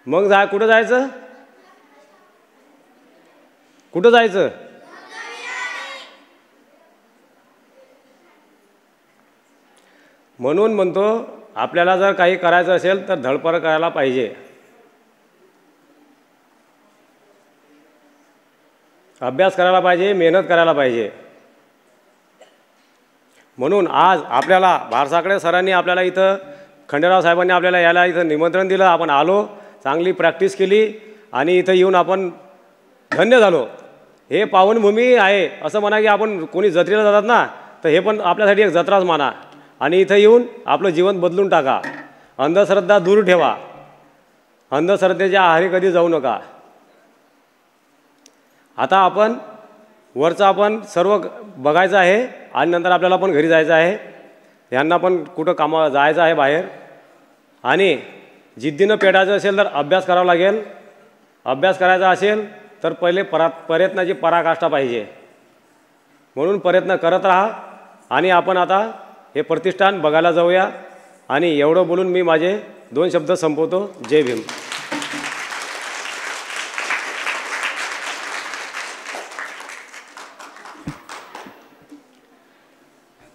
मग कुठं जायचं? कुठं जायचं? म्हणून म्हणतो आपल्याला जर काही करायचं असेल तर धडपड करायला पाहिजे, अभ्यास करायला पाहिजे, मेहनत करायला पाहिजे. म्हणून आज आपल्याला भारसाकडे सरांनी आपल्याला इथं, खंडेराव साहेबांनी आपल्याला यायला इथं निमंत्रण दिलं. आपण आलो, चांगली प्रॅक्टिस केली आणि इथं येऊन आपण धन्य झालो. हे पावनभूमी आहे असं म्हणा की आपण कोणी जत्रेला जातात ना, तर हे पण आपल्यासाठी एक जत्राच माना. आणि इथं येऊन आपलं जीवन बदलून टाका. अंधश्रद्धा दूर ठेवा, अंधश्रद्धेच्या आहारी कधी जाऊ नका. आता आपण वरचं आपण सर्व बघायचं आहे आणि नंतर आपल्याला पण घरी जायचं आहे. यांना पण कुठं कामा जायचं आहे बाहेर. आणि जिद्दीनं पेटायचं असेल तर अभ्यास करावा लागेल. अभ्यास करायचा असेल तर पहिले प्रयत्नाची पराकाष्ठा पाहिजे. म्हणून प्रयत्न करत राहा. आणि आपण आता हे प्रतिष्ठान बघायला जाऊया. आणि एवढं बोलून मी माझे 2 शब्द संपवतो. जय भीम.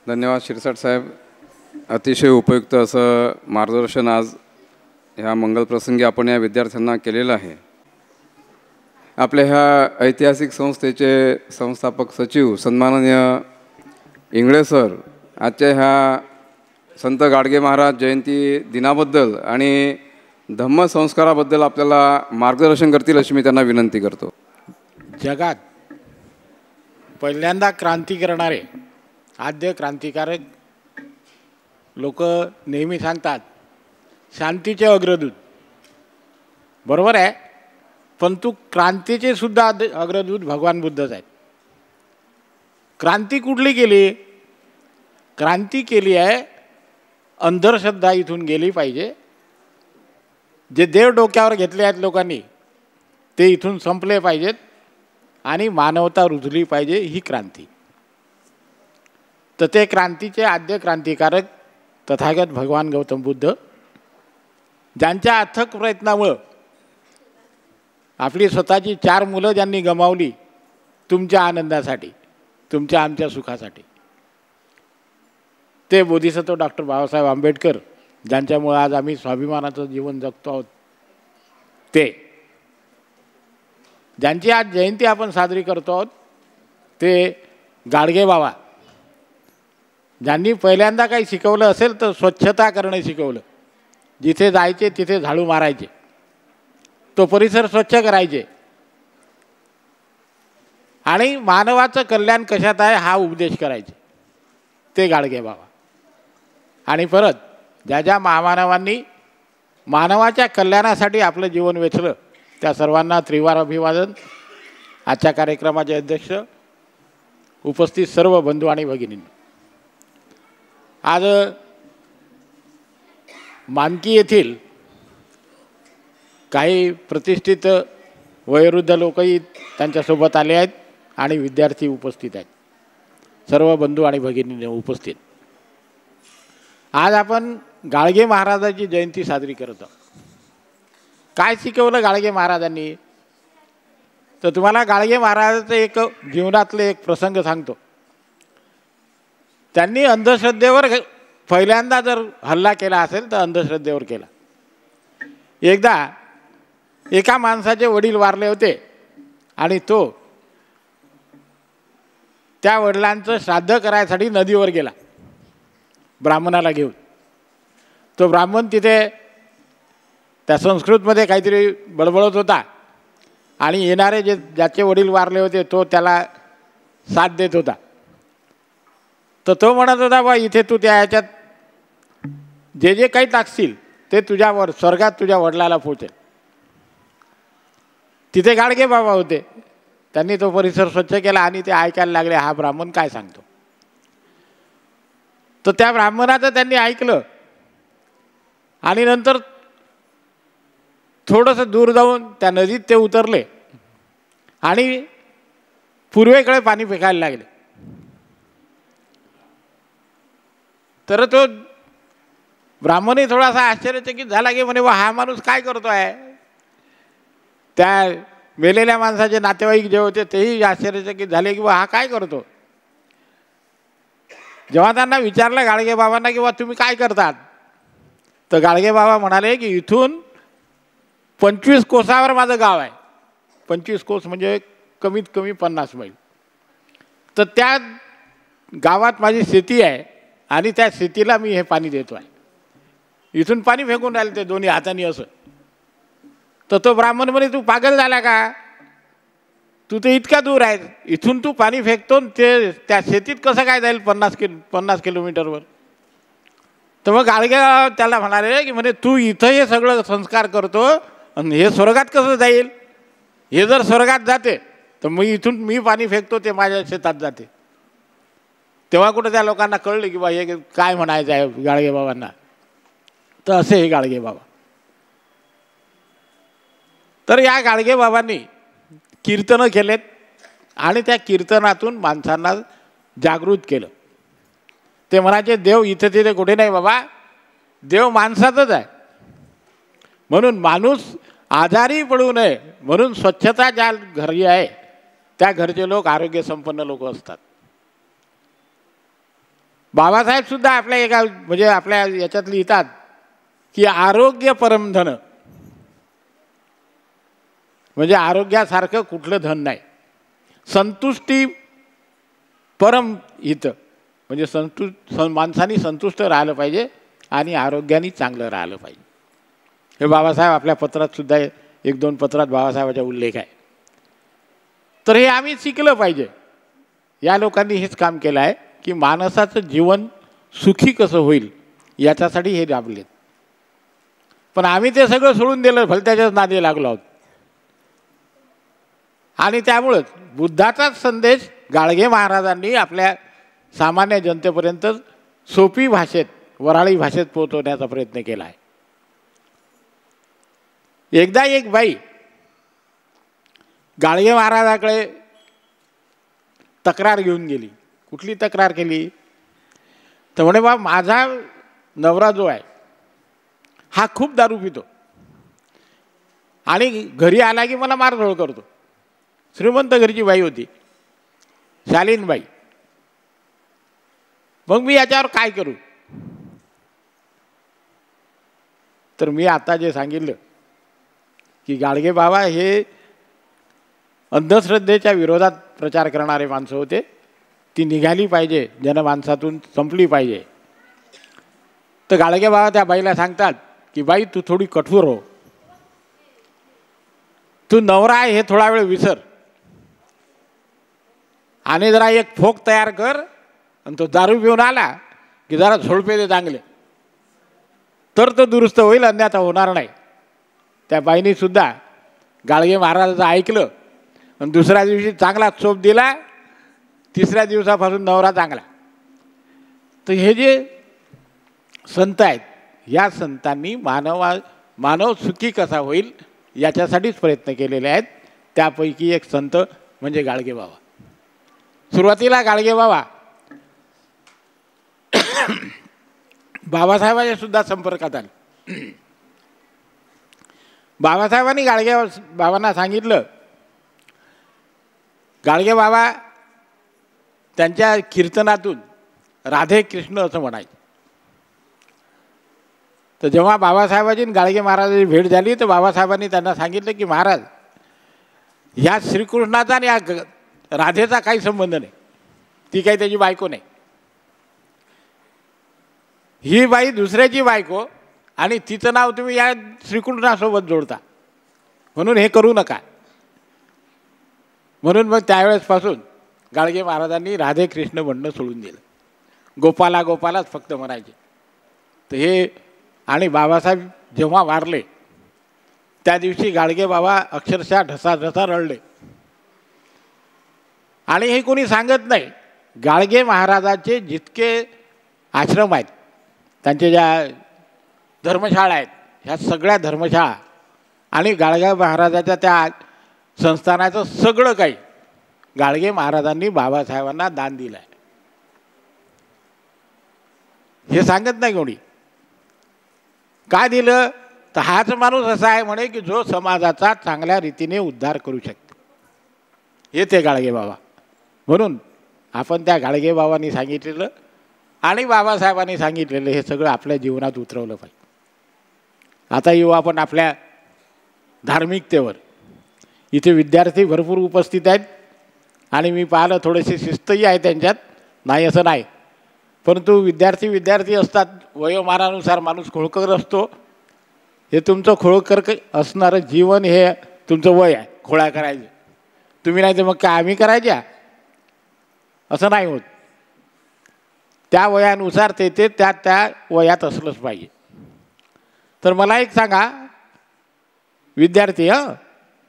धन्यवाद शिरसाट साहेब. अतिशय उपयुक्त असं मार्गदर्शन आज ह्या मंगलप्रसंगी आपण या विद्यार्थ्यांना केलेलं आहे. आपल्या ह्या ऐतिहासिक संस्थेचे संस्थापक सचिव सन्माननीय इंगळे सर आजच्या ह्या संत गाडगे महाराज जयंती दिनाबद्दल आणि धम्मसंस्काराबद्दल आपल्याला मार्गदर्शन करतील अशी मी त्यांना विनंती करतो. जगात पहिल्यांदा क्रांती करणारे आद्य क्रांतिकारक लोक नेहमी सांगतात शांतीचे अग्रदूत. बरोबर आहे, पण क्रांतीचे सुद्धा अग्रदूत भगवान बुद्धच आहेत. क्रांती कुठली केली? क्रांती केली आहे अंधश्रद्धा इथून गेली पाहिजे. जे देव डोक्यावर घेतले आहेत लोकांनी ते इथून संपले पाहिजेत आणि मानवता रुजली पाहिजे, ही क्रांती. तर ते क्रांतीचे आद्य क्रांतिकारक तथागत भगवान गौतम बुद्ध, ज्यांच्या अथक प्रयत्नामुळं आपली स्वतःची 4 मुलं ज्यांनी गमावली तुमच्या आनंदासाठी, तुमच्या आमच्या सुखासाठी, ते बोधिसत्व डॉक्टर बाबासाहेब आंबेडकर, ज्यांच्यामुळे आज आम्ही स्वाभिमानाचं जीवन जगतो आहोत, ते ज्यांची आज जयंती आपण साजरी करतो आहोत, ते गाडगे बाबा, ज्यांनी पहिल्यांदा काही शिकवलं असेल तर स्वच्छता करणं शिकवलं. जिथे जायचे तिथे झाडू मारायचे, तो परिसर स्वच्छ करायचे आणि मानवाचं कल्याण कशात आहे हा उपदेश करायचे, ते गाडगे बाबा. आणि परत ज्या ज्या महामानवांनी मानवाच्या कल्याणासाठी आपलं जीवन वेचलं त्या सर्वांना त्रिवार अभिवादन. आजच्या कार्यक्रमाचे अध्यक्ष, उपस्थित सर्व बंधू आणि भगिनींनी, आज मानकी येथील काही प्रतिष्ठित वयोवृद्ध लोकही त्यांच्यासोबत आले आहेत आणि विद्यार्थी उपस्थित आहेत, सर्व बंधू आणि भगिनी उपस्थित. आज आपण गाडगे महाराजांची जयंती साजरी करत आहोत. काय शिकवलं गाडगे महाराजांनी? तर तुम्हाला गाडगे महाराजाचं एक जीवनातले एक प्रसंग सांगतो. त्यांनी अंधश्रद्धेवर पहिल्यांदा जर हल्ला केला असेल तर अंधश्रद्धेवर केला. एकदा एका माणसाचे वडील वारले होते आणि तो त्या वडिलांचं श्राद्ध करायसाठी नदीवर गेला ब्राह्मणाला घेऊन. तो ब्राह्मण तिथे त्या संस्कृतमध्ये काहीतरी बडबडत होता आणि येणारे ज्याचे वडील वारले होते तो त्याला साथ देत होता. तर तो म्हणत होता, बा इथे तू त्या ह्याच्यात जे काही टाकशील ते तुझ्यावर स्वर्गात तुझ्या वडिलाला पोचेल. तिथे गाडगे बाबा होते. त्यांनी तो परिसर स्वच्छ केला आणि ते ऐकायला लागले हा ब्राह्मण काय सांगतो. तर त्या ब्राह्मणाचं त्यांनी ऐकलं आणि नंतर थोडंसं दूर जाऊन त्या नदीत ते उतरले आणि पूर्वेकडे पाणी फेकायला लागले. तर तो ब्राह्मणही थोडासा आश्चर्यचकित झाला की म्हणे, वा हा माणूस काय करतो आहे. त्या मेलेल्या माणसाचे नातेवाईक जे होते तेही आश्चर्यचकित झाले की हा काय करतो. जेव्हा त्यांना विचारलं गाडगे बाबांना की बा तुम्ही काय करतात, तर गाडगे बाबा म्हणाले की इथून 25 कोसावर माझं गाव आहे. 25 कोस म्हणजे कमीत कमी 50 मैल. तर त्या गावात माझी शेती आहे आणि त्या शेतीला मी हे पाणी देतो आहे. इथून पाणी फेकून राहिले ते दोन्ही हाताने असं. तर तो ब्राह्मण म्हणे तू पागल झाला का, तू तर इतका दूर आहे, इथून तू पाणी फेकतो ते त्या शेतीत कसं काय जाईल 50 किलोमीटरवर. तर मग गाडगे त्याला म्हणाले की म्हणे तू इथं हे सगळं संस्कार करतो आणि हे स्वर्गात कसं जाईल. हे जर स्वर्गात जाते तर मग इथून मी पाणी फेकतो ते माझ्या शेतात जाते. तेव्हा कुठं त्या लोकांना कळलं की बा हे काय म्हणायचं आहे गाडगे बाबांना. तर असे हे गाडगे बाबा. तर या गाडगे बाबांनी कीर्तनं केलेत आणि त्या कीर्तनातून माणसांना जागृत केलं. ते म्हणायचे देव इथे तिथे कुठे नाही बाबा, देव माणसातच आहे. म्हणून माणूस आजारी पडू नये म्हणून स्वच्छता ज्या घरी आहे त्या घरचे लोक आरोग्य संपन्न लोक असतात. बाबासाहेब सुद्धा आपल्या एका म्हणजे आपल्या याच्यात लिहितात की आरोग्य परमधन, म्हणजे आरोग्यासारखं कुठलं धन नाही. संतुष्टी परम हित, म्हणजे माणसाने संतुष्ट राहिलं पाहिजे आणि आरोग्याने चांगलं राहिलं पाहिजे. हे बाबासाहेब आपल्या पत्रात सुद्धा 1-2 पत्रात बाबासाहेबाचा उल्लेख आहे. तर हे आम्ही शिकलं पाहिजे. या लोकांनी हेच काम केलं आहे की माणसाचं जीवन सुखी कसं होईल याच्यासाठी हे राबलेत. पण आम्ही ते सगळं सोडून दिलं, भलत्याच्याच नादी लागलो आहोत. आणि त्यामुळंच बुद्धाचाच संदेश गाडगे महाराजांनी आपल्या सामान्य जनतेपर्यंत सोपी भाषेत, वऱ्हाडी भाषेत पोहोचवण्याचा प्रयत्न केला आहे. एकदा एक बाई गाडगे महाराजाकडे तक्रार घेऊन गेली. कुठली तक्रार केली तर म्हणे बा माझा नवरा जो आहे हा खूप दारू पितो आणि घरी आला की मला मारझोड करतो. श्रीमंत घरची बाई होती, शालीनबाई. मग मी याच्यावर काय करू. तर मी आता जे सांगितलं की गाडगे बाबा हे अंधश्रद्धेच्या विरोधात प्रचार करणारे माणसं होते. ती निघाली पाहिजे, जनमानसातून संपली पाहिजे. तर गाडगे बाबा त्या बाईला सांगतात की बाई तू थोडी कठोर हो, तू नवरा आहे हे थोडा वेळ विसर आणि जरा एक फोक तयार कर आणि तो दारू पिऊन आला की जरा झोडपे दे चांगले, तर तो दुरुस्त होईल, अन्यथा होणार नाही. त्या बाईने सुद्धा गाडगे महाराजाचं ऐकलं आणि दुसऱ्या दिवशी चांगला चोप दिला. तिसऱ्या दिवसापासून नवरा चांगला. तर हे जे संत आहेत या संतांनी मानव सुखी कसा होईल याच्यासाठीच प्रयत्न केलेले आहेत. त्यापैकी एक संत म्हणजे गाडगे बाबा. सुरुवातीला गाडगे बाबा बाबासाहेबांच्या सुद्धा संपर्कात आले. बाबासाहेबांनी गाडगे बाबांना सांगितलं, गाडगे बाबा त्यांच्या कीर्तनातून राधे कृष्ण असं म्हणायचे. तर जेव्हा बाबासाहेबांची गाडगे महाराजांची भेट झाली तर बाबासाहेबांनी त्यांना सांगितलं की महाराज, ह्या श्रीकृष्णाचा आणि या राधेचा काही संबंध नाही, ती काही त्याची बायको नाही, ही बाई दुसऱ्याची बायको आणि तिचं नाव तुम्ही या श्रीकृष्णासोबत जोडता, म्हणून हे करू नका. म्हणून मग त्यावेळेसपासून गाडगे महाराजांनी राधे कृष्ण म्हणणं सोडून दिलं. गोपाला गोपालाच फक्त म्हणायचे. तर हे आणि बाबासाहेब जेव्हा वारले त्या दिवशी गाडगे बाबा अक्षरशः ढसाढसा रडले. आणि हे कोणी सांगत नाही, गाडगे महाराजाचे जितके आश्रम आहेत, त्यांचे ज्या धर्मशाळा आहेत, ह्या सगळ्या धर्मशाळा आणि गाडगे महाराजाच्या त्या संस्थानाचं सगळं काही गाडगे महाराजांनी बाबासाहेबांना दान दिलं आहे. हे सांगत नाही कोणी. काय दिलं तर हाच माणूस असा आहे म्हणे की जो समाजाचा चांगल्या रीतीने उद्धार करू शकतो, हे ते गाडगे बाबा. म्हणून आपण त्या गाडगे बाबांनी सांगितलेलं आणि बाबासाहेबांनी सांगितलेलं हे सगळं आपल्या जीवनात उतरवलं पाहिजे. आता येऊ आपण आपल्या धार्मिकतेवर. इथे विद्यार्थी भरपूर उपस्थित आहेत आणि मी पाहिलं थोडेसे शिस्तही आहे त्यांच्यात, नाही असं नाही, परंतु विद्यार्थी असतात, वयोमानानुसार माणूस खोळकर असतो. हे तुमचं खोळकर असणारं जीवन हे तुमचं वय आहे खोळा करायचं. तुम्ही नाही तर मग काय आम्ही करायच्या, असं नाही होत. त्या वयानुसार ते त्या वयात असलंच पाहिजे. तर मला एक सांगा विद्यार्थी,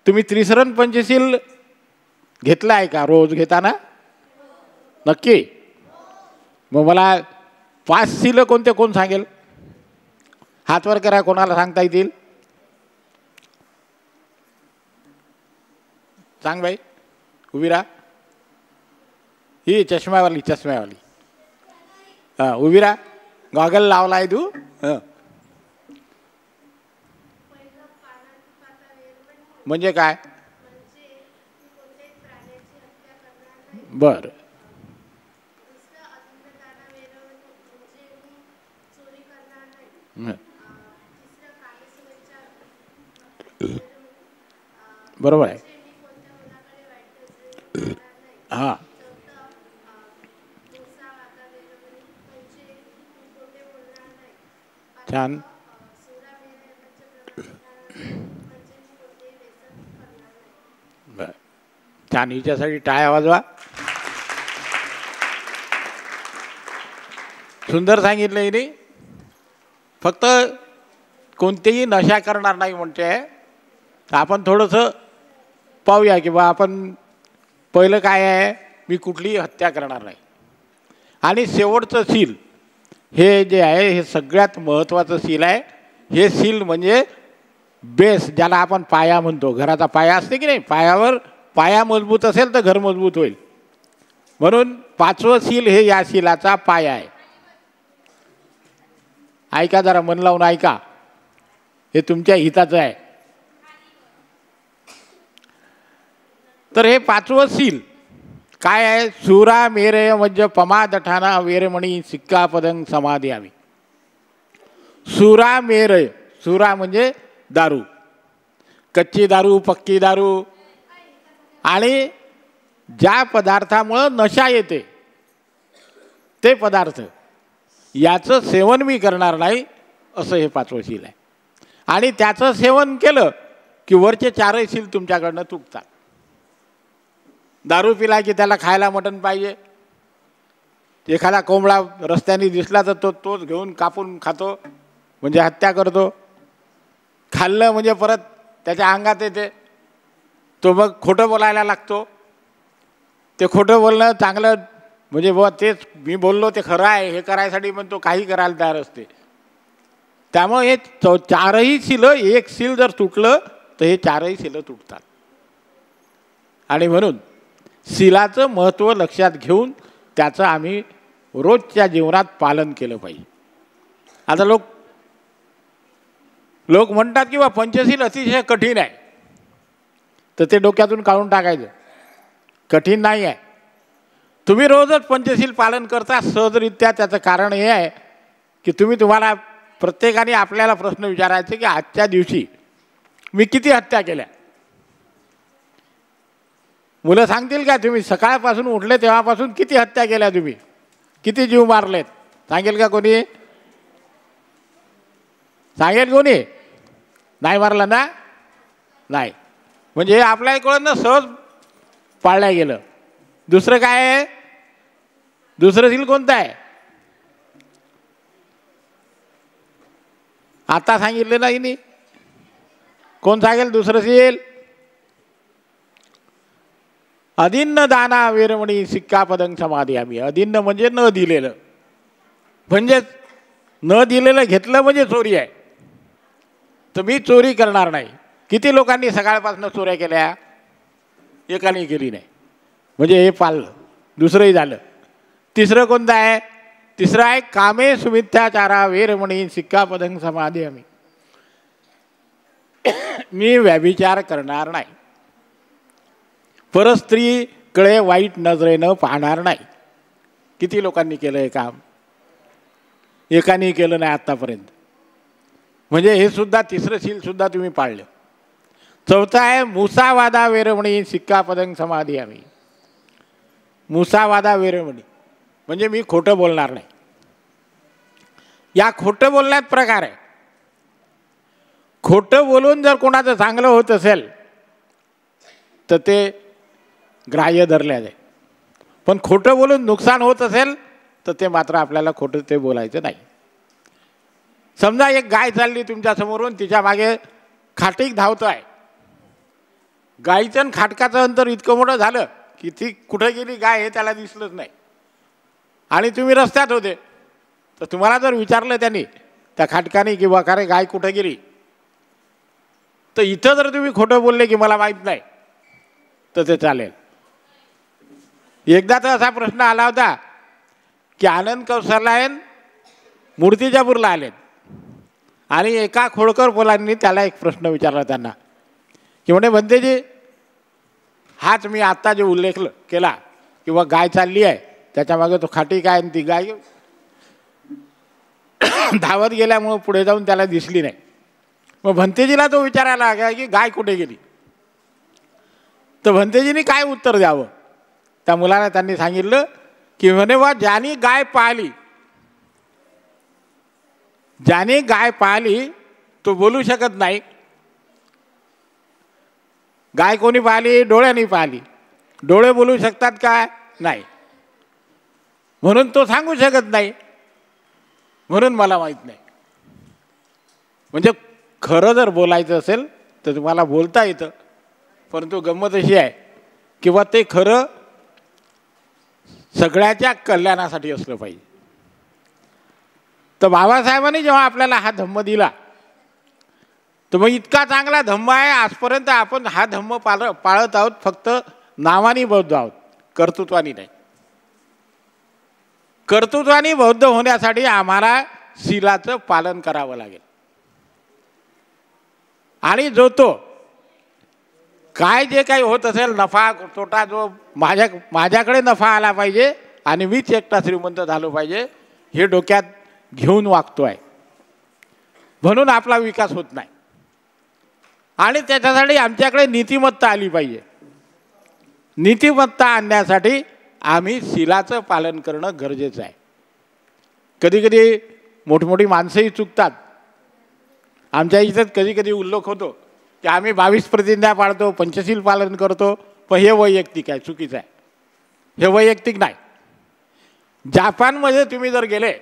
तुम्ही त्रिसरण पंचशील घेतला आहे का रोज घेताना? नक्की. मग मला 5 शील कोणते कोण सांगेल? हात वर करा, कोणाला सांगता येतील? सांग बाई, उभी राहा. ही चष्म्यावाली हां, उभी राहा. गॉगल लावला आहे तू? हां. म्हणजे काय? बर. बरोबर आहे. हां, छान. बर, छान. हिच्यासाठी टाळ्या वाजवा. सुंदर सांगितलं हिने. फक्त कोणतेही नशा करणार नाही म्हणते. तर आपण थोडंसं पाहूया की बा आपण पहिलं काय आहे, मी कुठलीही हत्या करणार नाही. आणि शेवटचं सील हे जे आहे हे सगळ्यात महत्त्वाचं सील आहे. हे सील म्हणजे बेस, ज्याला आपण पाया म्हणतो. घराचा पाया असते की नाही, पाया मजबूत असेल तर घर मजबूत होईल. म्हणून 5वं सील हे या सीलाचा पाया आहे. ऐका, जरा मन लावून ऐका, हे तुमच्या हिताचं आहे. तर हे 5वं सील काय आहे? सुरा मेरय मज्ज पमादठाना वेरमणी सिक्कापदं समाधियामी. सुरा मेरय, सुरा म्हणजे दारू, कच्ची दारू, पक्की दारू, आणि ज्या पदार्थामुळं नशा येते ते पदार्थ, याचं सेवन मी करणार नाही, असं हे 5वं सील आहे. आणि त्याचं सेवन केलं की वरचे 4ही सील तुमच्याकडनं तुटतात. दारू पिला की त्याला खायला मटण पाहिजे. एखादा कोंबडा रस्त्याने दिसला तर तोच घेऊन कापून खातो, म्हणजे हत्या करतो. खाल्लं म्हणजे परत त्याच्या अंगात येते, तो मग खोटं बोलायला लागतो. ते खोटं बोलणं चांगलं म्हणजे बुवा तेच मी बोललो ते खरं आहे हे करायसाठी पण तो काही करायला तयार असते. त्यामुळे हे 4ही सील, एक सील जर तुटलं तर हे चारही शीलं तुटतात. आणि म्हणून शीलाचं महत्त्व लक्षात घेऊन त्याचं आम्ही रोजच्या जीवनात पालन केलं पाहिजे. आता लोक म्हणतात की बा पंचशील अतिशय कठीण आहे, तर ते डोक्यातून काढून टाकायचं. कठीण नाही आहे. तुम्ही रोजच पंचशील पालन करता सहजरित्या. त्याचं कारण हे आहे की तुम्हाला प्रत्येकाने आपल्याला प्रश्न विचारायचे की आजच्या दिवशी मी किती हत्या केल्या. मुलं सांगतील का तुम्ही सकाळपासून उठले तेव्हापासून किती हत्या केल्या, तुम्ही किती जीव मारलेत, सांगेल का कोणी? सांगेल कोणी? नाही मारला ना? नाही. म्हणजे हे आपल्याकडून सहज पाळल्या गेलं. दुसरं काय आहे? दुसरं शील कोणतं आहे? आता सांगितलं नाही. कोण सांगेल दुसरं शील? अदिन्न दाना वीरमणी सिक्कापदं समादयामि. अदिन्न म्हणजे न दिलेलं, म्हणजेच न दिलेलं घेतलं म्हणजे चोरी आहे. तर मी चोरी करणार नाही. किती लोकांनी सकाळपासून चोऱ्या केल्या? एकाने केली नाही. म्हणजे हे पाळलं. दुसरंही झालं. तिसरं कोणतं आहे? तिसरं आहे कामे सुमिथ्याचारा वीरमणी सिक्कापदं समादयामि. मी व्यभिचार करणार नाही. परस्त्रीकडे वाईट नजरेनं पाहणार नाही. किती लोकांनी केलं हे काम? एकाने केलं नाही आत्तापर्यंत. म्हणजे हे सुद्धा तिसरं शील सुद्धा तुम्ही पाळलं. चौथा आहे मुसावादा वीरमणी सिक्कापदं समादयामि. मुसावादा वीरमणी म्हणजे मी खोटं बोलणार नाही. या खोटं बोलण्यात प्रकार आहे. खोटं बोलून जर कोणाचं चांगलं होत असेल तर ते ग्राह्य धरल्या जाईल. पण खोटं बोलून नुकसान होत असेल तर ते मात्र आपल्याला खोटं ते बोलायचं नाही. समजा एक गाय चालली तुमच्या समोरून, तिच्या मागे खाटीक धावतो आहे. गायीचं आणि खाटकाचं अंतर इतकं मोठं झालं की ती कुठं गेली गाय हे त्याला दिसलंच नाही. आणि तुम्ही रस्त्यात होते, तर तुम्हाला जर विचारलं त्यांनी त्या खाटकाने की बा का रे गाय कुठं गेली, तर इथं जर तुम्ही खोटं बोलले की मला माहीत नाही तर ते चालेल. एकदा तर असा प्रश्न आला होता की आनंद कौशलायन मूर्तिजापूरला आलेत आणि एका खोडकर पोलांनी त्याला एक प्रश्न विचारला त्यांना की म्हणे भंतेजी, हाच मी आत्ता जे उल्लेख केला किंवा गाय चालली आहे त्याच्यामागे तो खाटी काय ती गाय धावत गेल्यामुळं पुढे जाऊन त्याला दिसली नाही. मग भंतेजीला तो विचारायला लागला की गाय कुठे गेली. तर भंतेजींनी काय उत्तर द्यावं? त्या मुलाला त्यांनी सांगितलं की म्हणे बा ज्याने गाय पाहिली, ज्याने गाय पाहिली तो बोलू शकत नाही. गाय कोणी पाहिली? डोळ्यांनी पाहिली. डोळे बोलू शकतात का? नाही. म्हणून तो सांगू शकत नाही. म्हणून मला माहीत नाही. म्हणजे खरं जर बोलायचं असेल तर तुम्हाला बोलता येतं, परंतु गंमत अशी आहे किंवा ते खरं सगळ्याच्या कल्याणासाठी असलं पाहिजे. तर बाबासाहेबांनी जेव्हा आपल्याला हा धम्म दिला तर मग इतका चांगला धम्म आहे. आजपर्यंत आपण हा धम्म पाळत आहोत फक्त नावाने बौद्ध आहोत, कर्तृत्वानी नाही. कर्तृत्वानी बौद्ध होण्यासाठी आम्हाला शीलाचं पालन करावं लागेल. आणि जो तो काय जे काही होत असेल नफा तोटा, जो माझ्याकडे नफा आला पाहिजे आणि मीच एकटा श्रीमंत झालो पाहिजे हे डोक्यात घेऊन वागतो आहे. म्हणून आपला विकास होत नाही. आणि त्याच्यासाठी आमच्याकडे नीतिमत्ता आली पाहिजे. नीतिमत्ता आणण्यासाठी आम्ही शीलाचं पालन करणं गरजेचं आहे. कधी कधी मोठमोठी माणसंही चुकतात. आमच्या इथंच कधी कधी उल्लेख होतो की आम्ही 22 प्रतिज्ञा पाळतो, पंचशील पालन करतो, पण हे वैयक्तिक आहे, चुकीचं आहे. हे वैयक्तिक नाही. जापानमध्ये तुम्ही जर गेले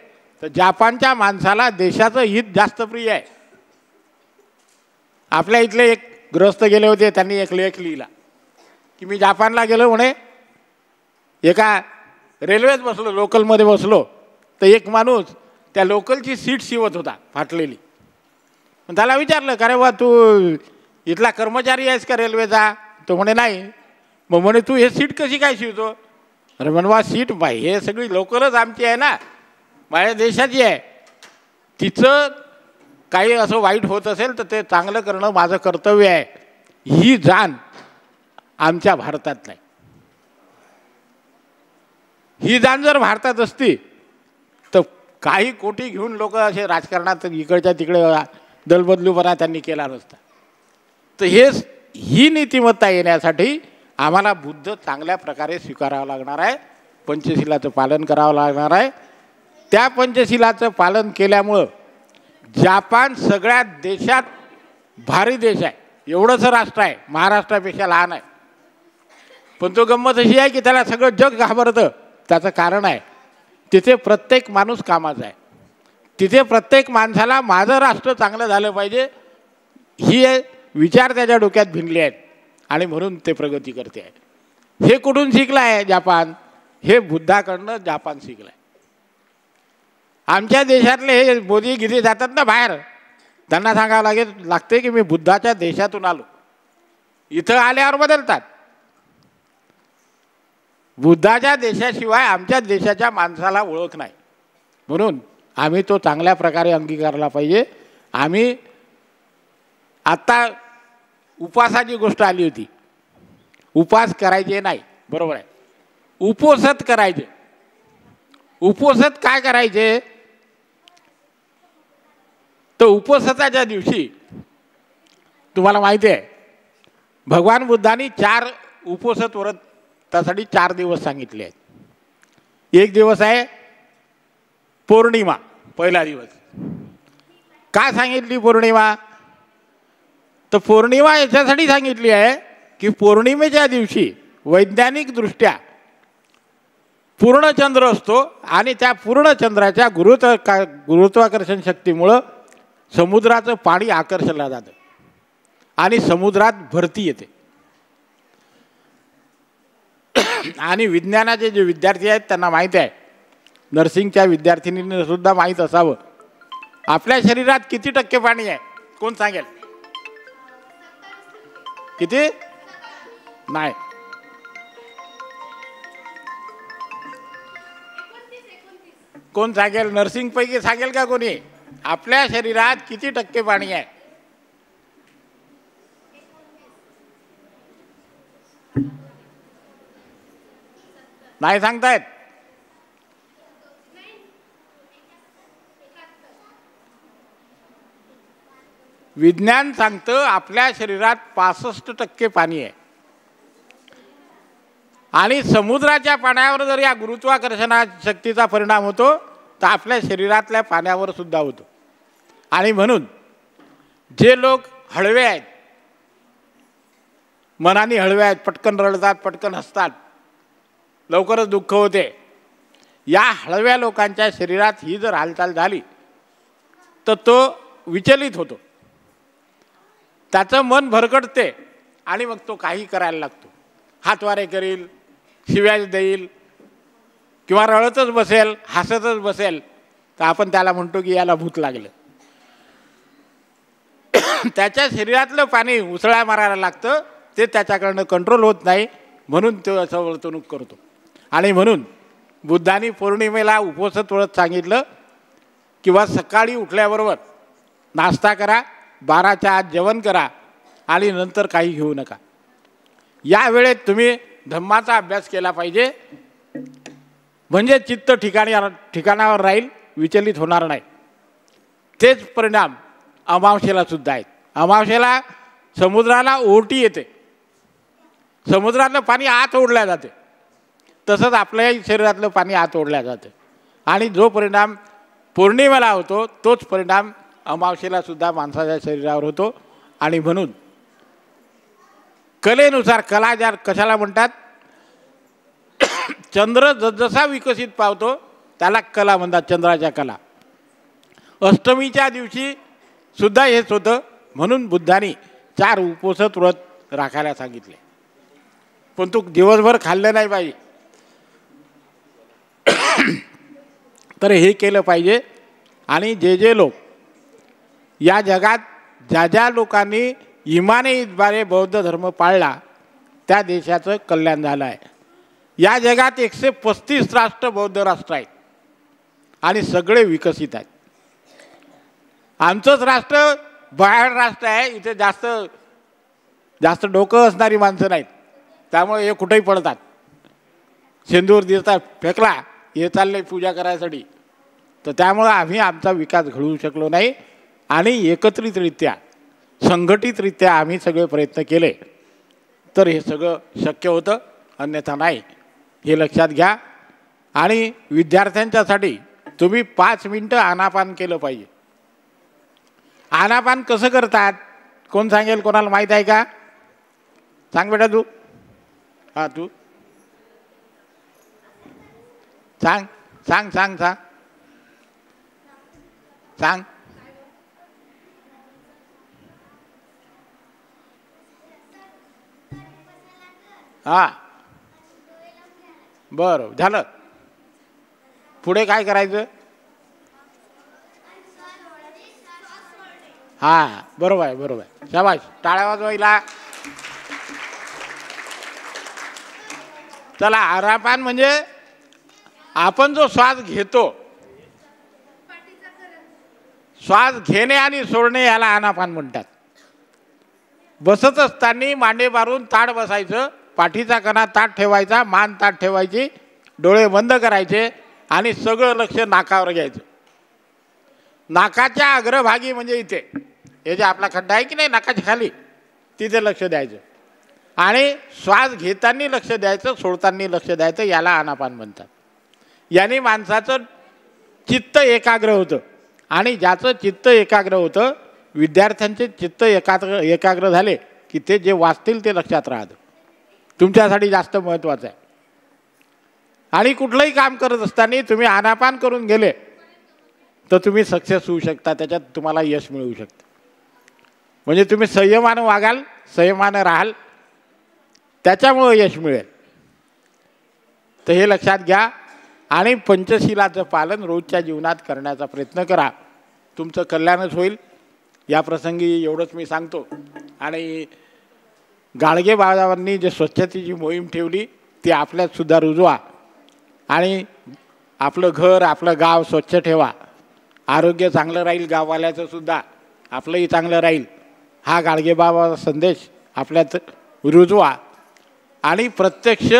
तर जापानच्या माणसाला देशाचं हित जास्त प्रिय आहे. आपल्या इथले एक गृहस्थ गेले होते, त्यांनी एक लेख लिहिला की मी जापानला गेलो म्हणे, एका रेल्वेत बसलो, लोकलमध्ये बसलो, तर एक माणूस त्या लोकलची सीट शिवत होता फाटलेली. त्याला विचारलं का रे बा तू इथला कर्मचारी आहेस का रेल्वेचा? तो म्हणे नाही. मग म्हणे तू हे सीट कशी काय शिवतो? अरे म्हणवा सीट बाई हे सगळी लोकलच आमची आहे ना, माझ्या देशाची आहे. तिचं काही असं वाईट होत असेल तर ते चांगलं करणं माझं कर्तव्य आहे, ही जाण आमच्या भारतात नाही. ही जाण जर भारतात असती तर काही कोटी घेऊन लोक असे राजकारणात इकडच्या तिकडे दलबदलूपणा त्यांनी केला नसता. तर ही नीतिमत्ता येण्यासाठी आम्हाला बुद्ध चांगल्या प्रकारे स्वीकारावं लागणार आहे, पंचशिलाचं पालन करावं लागणार आहे. त्या पंचशिलाचं पालन केल्यामुळं जपान सगळ्यात देशात भारी देश आहे. एवढंसं राष्ट्र आहे, महाराष्ट्रापेक्षा लहान आहे, पण तो गंमत अशी आहे की त्याला सगळं जग घाबरतं. त्याचं कारण आहे तिथे प्रत्येक माणूस कामाचा आहे. तिथे प्रत्येक माणसाला माझं राष्ट्र चांगलं झालं पाहिजे ही विचार त्याच्या डोक्यात भिनले आहेत आणि म्हणून ते प्रगती करते आहे. हे कुठून शिकलं आहे जपान? हे बुद्धाकडनं जपान शिकलं आहे. आमच्या देशातले हे मोदी गिरी जातात ना बाहेर, त्यांना सांगावं लागते की मी बुद्धाच्या देशातून आलो. इथं आल्यावर बदलतात. बुद्धाच्या देशाशिवाय आमच्या देशाच्या माणसाला ओळख नाही, म्हणून आम्ही तो चांगल्या प्रकारे अंगीकारला पाहिजे. आम्ही आत्ता उपासाची गोष्ट आली होती. उपास करायचे नाही, बरोबर आहे. उपोषित करायचे. उपोषित काय करायचे? तर उपोषिताच्या दिवशी तुम्हाला माहिती आहे भगवान बुद्धांनी 4 उपोषित व्रतासाठी 4 दिवस सांगितले आहेत. एक दिवस आहे पौर्णिमा, पहिला दिवस. का सांगितली पौर्णिमा? तर पौर्णिमा याच्यासाठी सांगितली आहे की पौर्णिमेच्या दिवशी वैज्ञानिकदृष्ट्या पूर्ण चंद्र असतो आणि त्या पूर्ण चंद्राच्या गुरुत्वाकर्षण शक्तीमुळं समुद्राचं पाणी आकर्षलं जातं आणि समुद्रात भरती येते. आणि विज्ञानाचे जे विद्यार्थी आहेत त्यांना माहीत आहे, नर्सिंगच्या विद्यार्थिनींना सुद्धा माहीत असावं आपल्या शरीरात किती टक्के पाणी आहे. कोण सांगेल? किती? नाही. कोण सांगेल? नर्सिंग पैकी सांगेल का कोणी? आपल्या शरीरात किती टक्के पाणी आहे? नाही सांगतायत. विज्ञान सांगतं आपल्या शरीरात 65% पाणी आहे. आणि समुद्राच्या पाण्यावर जर या गुरुत्वाकर्षणा शक्तीचा परिणाम होतो तर आपल्या शरीरातल्या पाण्यावर सुद्धा होतो. आणि म्हणून जे लोक हळवे आहेत, मनाने हळवे आहेत, पटकन रडतात, पटकन हसतात, लवकरच दुःख होते, या हळव्या लोकांच्या शरीरात ही जर हालचाल झाली तर तो विचलित होतो, त्याचं मन भरकटते आणि मग तो काही करायला लागतो. हातवारे करील, शिव्या देईल किंवा रडतच बसेल, हसतच बसेल, तर आपण त्याला म्हणतो की याला भूत लागलं. त्याच्या शरीरातलं पाणी उसळ्या मारायला लागतं, ते त्याच्याकडनं कंट्रोल होत नाही, म्हणून तो असं वर्तणूक करतो. आणि म्हणून बुद्धांनी पौर्णिमेला उपोषित व्रत सांगितलं किंवा सकाळी उठल्याबरोबर नाश्ता करा, 12च्या आत जेवण करा आणि नंतर काही घेऊ नका. या वेळेत तुम्ही धम्माचा अभ्यास केला पाहिजे, म्हणजे चित्त ठिकाणावर राहील, विचलित होणार नाही. तेच परिणाम अमावस्येला सुद्धा आहेत. अमावस्येला समुद्राला ओहोटी येते, समुद्रातलं पाणी आत ओढल्या जाते, तसंच आपल्याही शरीरातलं पाणी आत ओढल्या जाते. आणि जो परिणाम पौर्णिमेला होतो तोच परिणाम अमावस्येला सुद्धा माणसाच्या शरीरावर होतो. आणि म्हणून कलेनुसार, कला ज्या कशाला म्हणतात, चंद्र जसा विकसित पावतो त्याला कला म्हणतात, चंद्राच्या कला. अष्टमीच्या दिवशी सुद्धा हेच होतं, म्हणून बुद्धांनी 4 उपोषित व्रत राखायला सांगितले. पण तू दिवसभर खाल्लं नाही पाहिजे. तर हे केलं पाहिजे. आणि जे लोक या जगात ज्या लोकांनी इमानीद्वारे बौद्ध धर्म पाळला त्या देशाचं कल्याण झालं आहे. या जगात 135 राष्ट्र बौद्ध राष्ट्र आहेत आणि सगळे विकसित आहेत. आमचंच राष्ट्र बाहेर राष्ट्र आहे. इथे जास्त जास्त डोकं असणारी माणसं नाहीत, त्यामुळे हे कुठेही पडतात. सिंदूर देतात फेकला, हे चालले पूजा करायसाठी. तर त्यामुळं आम्ही आमचा विकास घडवू शकलो नाही आणि एकत्रितरित्या संघटितरित्या आम्ही सगळे प्रयत्न केले तर हे सगळं शक्य होतं, अन्यथा नाही. हे लक्षात घ्या. आणि विद्यार्थ्यांच्यासाठी तुम्ही 5 मिनटं आनापान केलं पाहिजे. आनापान कसं करतात कोण सांगेल? कोणाला माहीत आहे का? सांग बेटा तू. हां तू सांग सांग सांग सांग सांग. हां बरं झालं. पुढे काय करायचं? हां बरोबर आहे बरोबर आहे. शाबाश, टाळ्या वाजवायला. चला, आरापान म्हणजे आपण जो श्वास घेतो, श्वास घेणे आणि सोडणे याला आनापान म्हणतात. बसत असताना मांडे मारून ताठ बसायचं, पाठीचा कणा ताठ ठेवायचा, मान ताठ ठेवायची, डोळे बंद करायचे आणि सगळं लक्ष नाकावर घ्यायचं. नाकाच्या अग्रभागी म्हणजे इथे हे जे आपला खड्डा आहे की नाही नाकाच्या खाली, तिथे लक्ष द्यायचं आणि श्वास घेताना लक्ष द्यायचं, सोडताना लक्ष द्यायचं. याला आनापान म्हणतात. याने माणसाचं चित्त एकाग्र होतं आणि ज्याचं चित्त एकाग्र होतं, विद्यार्थ्यांचे चित्त एकाग्र झाले की ते जे वाचतील ते लक्षात राहतं. तुमच्यासाठी जास्त महत्त्वाचं आहे. आणि कुठलंही काम करत असताना तुम्ही आनापान करून गेले तर तुम्ही सक्सेस होऊ शकता, त्याच्यात तुम्हाला यश मिळू शकतं. म्हणजे तुम्ही संयमानं वागाल, संयमानं राहाल, त्याच्यामुळं यश मिळेल. तर हे लक्षात घ्या. आणि पंचशिलाचं पालन रोजच्या जीवनात करण्याचा प्रयत्न करा, तुमचं कल्याणच होईल. या प्रसंगी एवढंच मी सांगतो. आणि गाडगे बाबांनी जे स्वच्छतेची मोहीम ठेवली ती आपल्यातसुद्धा रुजवा आणि आपलं घर आपलं गाव स्वच्छ ठेवा. आरोग्य चांगलं राहील गाववाल्याचं सुद्धा, आपलंही चांगलं राहील. हा गाडगे बाबाचा संदेश आपल्यात रुजवा. आणि प्रत्यक्ष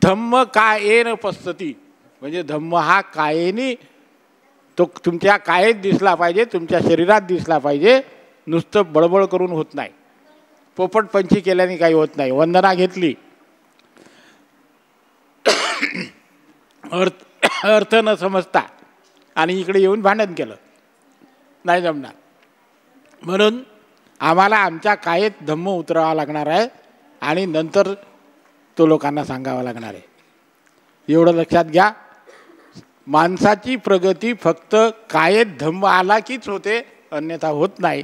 धम्म कायेन पसती, म्हणजे धम्म हा कायेनी तो तुमच्या कायेत दिसला पाहिजे, तुमच्या शरीरात दिसला पाहिजे. नुसतं बळबळ करून होत नाही, पोपटपंची केल्याने काही होत नाही. वंदना घेतली, अर्थ न समजता आणि इकडे येऊन भांडण केलं, नाही जमणार. म्हणून आम्हाला आमच्या कायेत धम्म उतरावा लागणार आहे आणि नंतर तो लोकांना सांगावा लागणार आहे. एवढं लक्षात घ्या. माणसाची प्रगती फक्त कायेत धम्म आला कीच होते, अन्यथा होत नाही.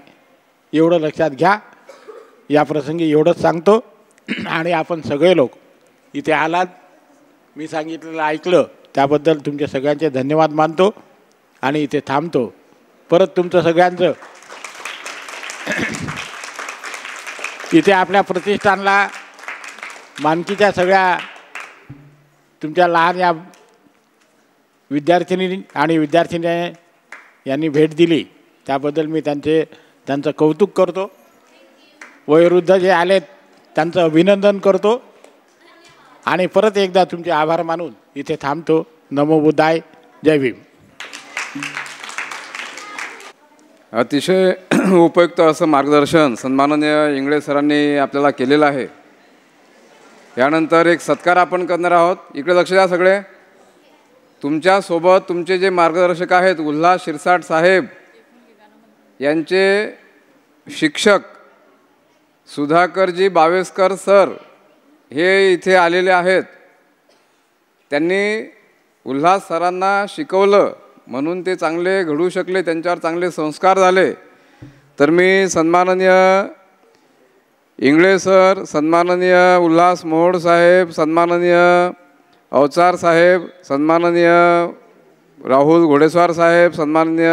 एवढं लक्षात घ्या. या प्रसंगी एवढंच सांगतो. आणि आपण सगळे लोक इथे आलात, मी सांगितलेलं ऐकलं, त्याबद्दल तुमच्या सगळ्यांचे धन्यवाद मानतो आणि इथे थांबतो. परत तुमचं सगळ्यांचं इथे आपल्या प्रतिष्ठानला मानकीच्या सगळ्या तुमच्या लहान या विद्यार्थिनी आणि विद्यार्थिनी यांनी भेट दिली, त्याबद्दल मी त्यांचं कौतुक करतो. वयोवृद्ध जे आलेत त्यांचं अभिनंदन करतो आणि परत एकदा तुमचे आभार मानून इथे थांबतो. नमो बुद्धाय. जय भीम. अतिशय उपयुक्त असं मार्गदर्शन सन्माननीय इंगळे सरांनी आपल्याला केलेलं आहे. यानंतर एक सत्कार आपण करणार आहोत. इकडे लक्ष द्या सगळे. तुमच्यासोबत तुमचे जे मार्गदर्शक आहेत उल्हास शिरसाट साहेब, यांचे शिक्षक सुधाकरजी बावेस्कर सर हे इथे आलेले आहेत. त्यांनी उल्हास सरांना शिकवलं म्हणून ते चांगले घडू शकले, त्यांच्यावर चांगले संस्कार झाले. तर मी सन्माननीय इंगळे सर, सन्माननीय उल्हास मोहोड साहेब, सन्माननीय अवचार साहेब, सन्माननीय राहुल घोडेस्वार साहेब, सन्माननीय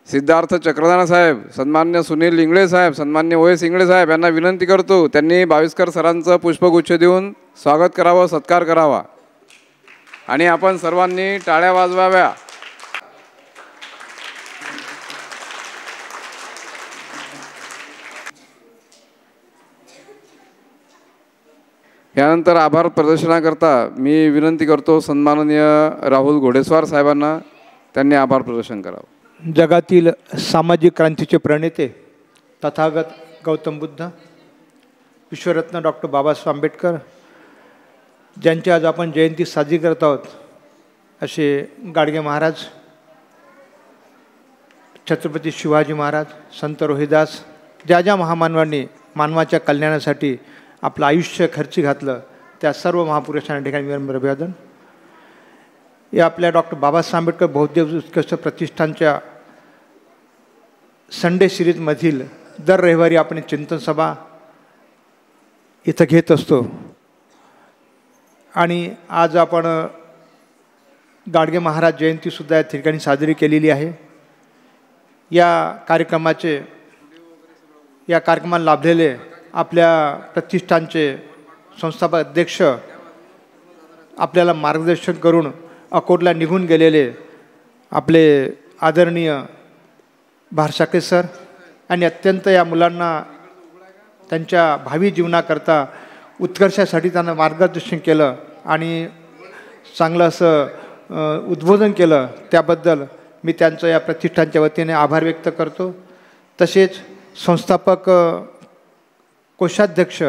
सिद्धार्थ चक्रधाना साहेब, सन्मान्य सुनील इंगळे साहेब, सन्मान्य OS इंगळे साहेब यांना विनंती करतो त्यांनी बाविस्कर सरांचं पुष्पगुच्छ देऊन स्वागत करावं, सत्कार करावा आणि आपण सर्वांनी टाळ्या वाजवाव्या. यानंतर आभार प्रदर्शनाकरता मी विनंती करतो सन्माननीय राहुल घोडेस्वार साहेबांना, त्यांनी आभार प्रदर्शन करावं. जगातील सामाजिक क्रांतीचे प्रणेते तथागत गौतम बुद्ध, विश्वरत्न डॉक्टर बाबासाहेब आंबेडकर, ज्यांची आज आपण जयंती साजरी करत आहोत, असे गाडगे महाराज, छत्रपती शिवाजी महाराज, संत रोहिदास, ज्या ज्या महामानवांनी मानवाच्या कल्याणासाठी आपलं आयुष्य खर्ची घातलं, त्या सर्व महापुरुषांच्या ठिकाणी विनम्र अभिवादन. या आपल्या डॉक्टर बाबासाहेब आंबेडकर बौद्ध उत्कृष्ट प्रतिष्ठानच्या संडे सिरीजमधील दर रविवारी आपण चिंतन सभा इथं घेत असतो आणि आज आपण गाडगे महाराज जयंतीसुद्धा या ठिकाणी साजरी केलेली आहे. या कार्यक्रमाला लाभलेले आपल्या प्रतिष्ठानचे संस्थापक अध्यक्ष, आपल्याला मार्गदर्शन करून अकोटला निघून गेलेले आपले आदरणीय भारसाके सर, आणि अत्यंत या मुलांना त्यांच्या भावी जीवनाकरता उत्कर्षासाठी त्यांना मार्गदर्शन केलं आणि चांगलं असं उद्बोधन केलं, त्याबद्दल मी त्यांचं या प्रतिष्ठानच्या वतीने आभार व्यक्त करतो. तसेच संस्थापक कोषाध्यक्ष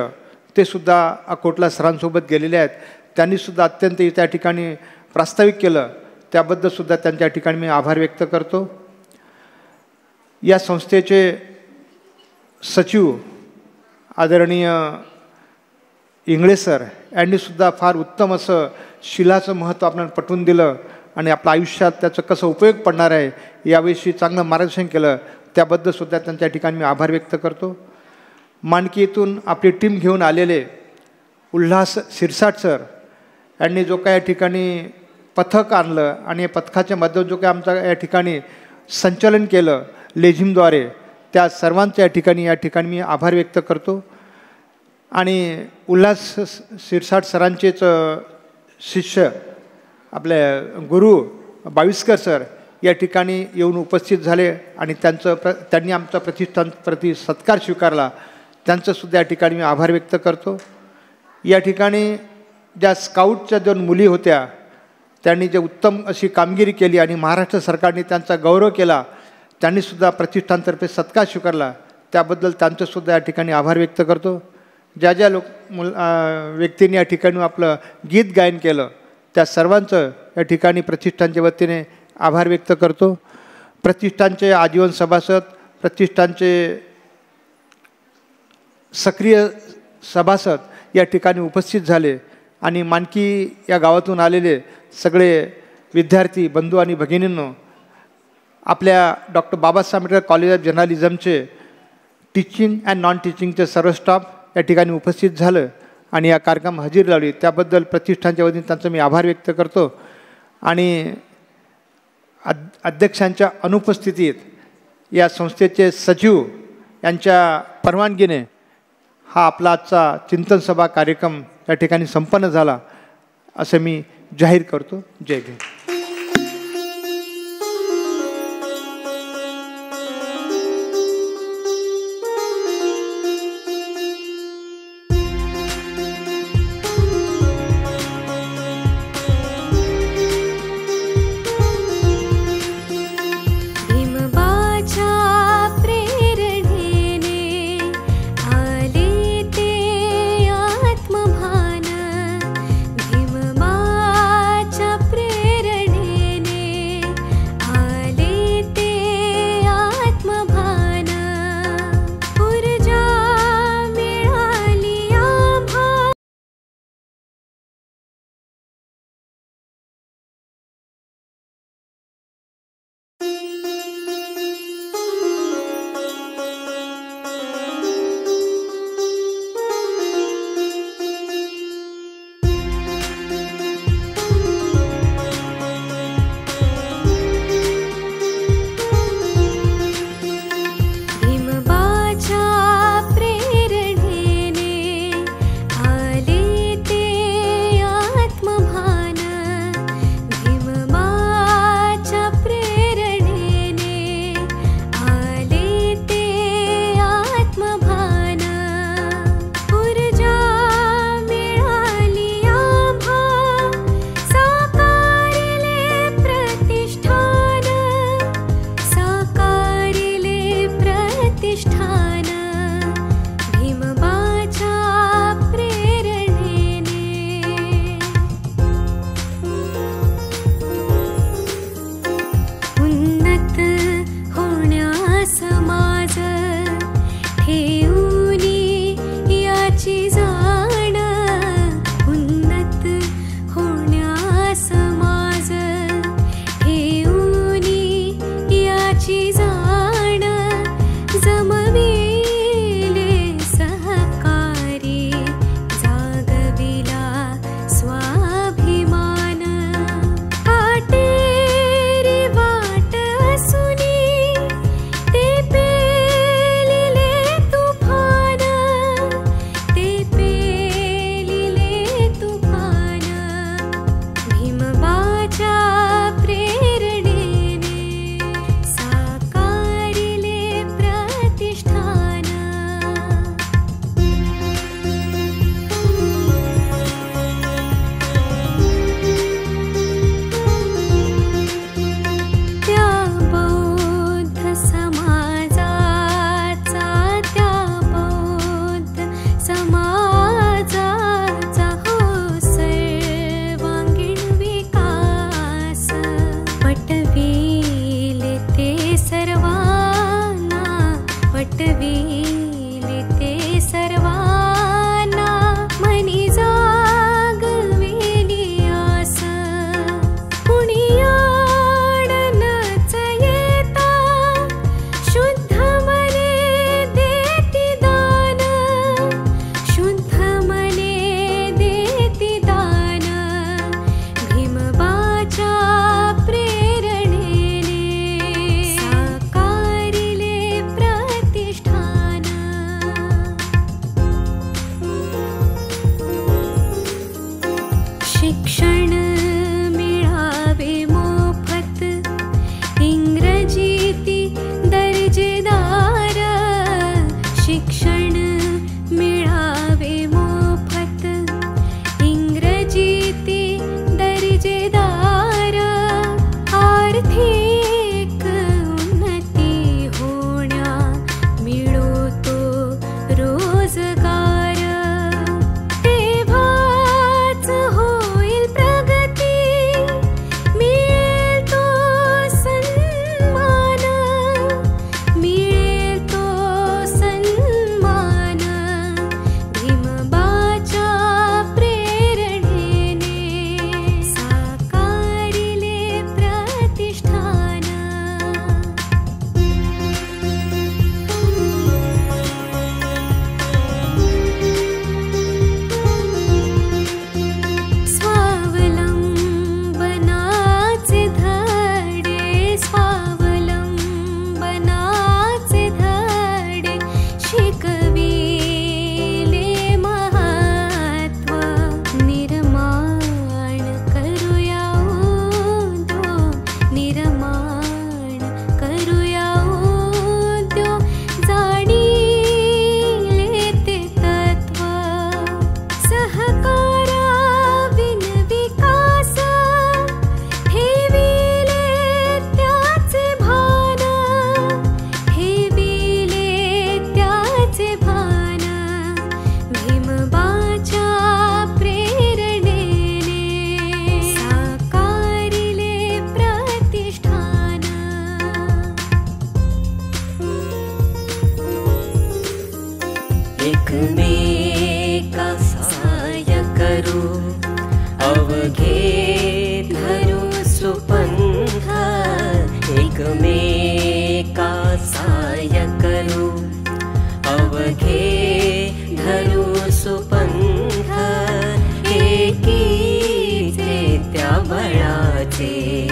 ते सुद्धा अकोटला सरांसोबत गेलेले आहेत, त्यांनीसुद्धा अत्यंत त्या ठिकाणी प्रास्ताविक केलं, त्याबद्दलसुद्धा त्यांच्या ठिकाणी मी आभार व्यक्त करतो. या संस्थेचे सचिव आदरणीय इंगळे सर यांनीसुद्धा फार उत्तम असं शिलाचं महत्त्व आपल्याला पटवून दिलं आणि आपल्या आयुष्यात त्याचं कसं उपयोग पडणार आहे याविषयी चांगलं मार्गदर्शन केलं, त्याबद्दलसुद्धा त्यांच्या ठिकाणी मी आभार व्यक्त करतो. मानकीतून आपली टीम घेऊन आलेले उल्हास शिरसाट सर यांनी जो काय या ठिकाणी पथक आणलं आणि या पथकाच्या माध्यमातून जो काय आमच्या या ठिकाणी संचलन केलं लेझिमद्वारे, त्या सर्वांच्या या ठिकाणी मी आभार व्यक्त करतो. आणि उल्हास शिरसाट सरांचेच शिष्य आपले गुरु बाविस्कर सर या ठिकाणी येऊन उपस्थित झाले आणि त्यांनी आमचा प्रतिष्ठान प्रति सत्कार स्वीकारला, त्यांचंसुद्धा या ठिकाणी मी आभार व्यक्त करतो. या ठिकाणी ज्या स्काउटच्या 2 मुली होत्या, त्यांनी जे उत्तम अशी कामगिरी केली आणि महाराष्ट्र सरकारने त्यांचा गौरव केला, त्यांनीसुद्धा प्रतिष्ठानतर्फे सत्कार स्वीकारला, त्याबद्दल त्यांचंसुद्धा या ठिकाणी आभार व्यक्त करतो. ज्या ज्या व्यक्तींनी या ठिकाणी आपलं गीत गायन केलं, त्या सर्वांचं या ठिकाणी प्रतिष्ठानच्या वतीने आभार व्यक्त करतो. प्रतिष्ठानचे आजीवन सभासद, प्रतिष्ठानचे सक्रिय सभासद या ठिकाणी उपस्थित झाले आणि मानकी या गावातून आलेले सगळे विद्यार्थी बंधू आणि भगिनींनो, आपल्या doctor Babasaheb Ambedkar college of जर्नलिझमचे टीचिंग अँड नॉन टीचिंगचे सर्व स्टाफ या ठिकाणी उपस्थित झालं आणि या कार्यक्रम हजेरी लावली, त्याबद्दल प्रतिष्ठानच्या वतीने त्यांचा मी आभार व्यक्त करतो. आणि अध्यक्षांच्या अनुपस्थितीत या संस्थेचे सचिव यांच्या परवानगीने हा आपला आजचा चिंतन सभा कार्यक्रम या ठिकाणी संपन्न झाला असं मी जाहीर करतो. जय हिंद. प्रेरणेने एकमेका सहाय्य करू, अवघे धरू सुपंथ, एकमेका सहाय्य करू, अवघे धरू सुपंथ, एकीचे त्या बळाचे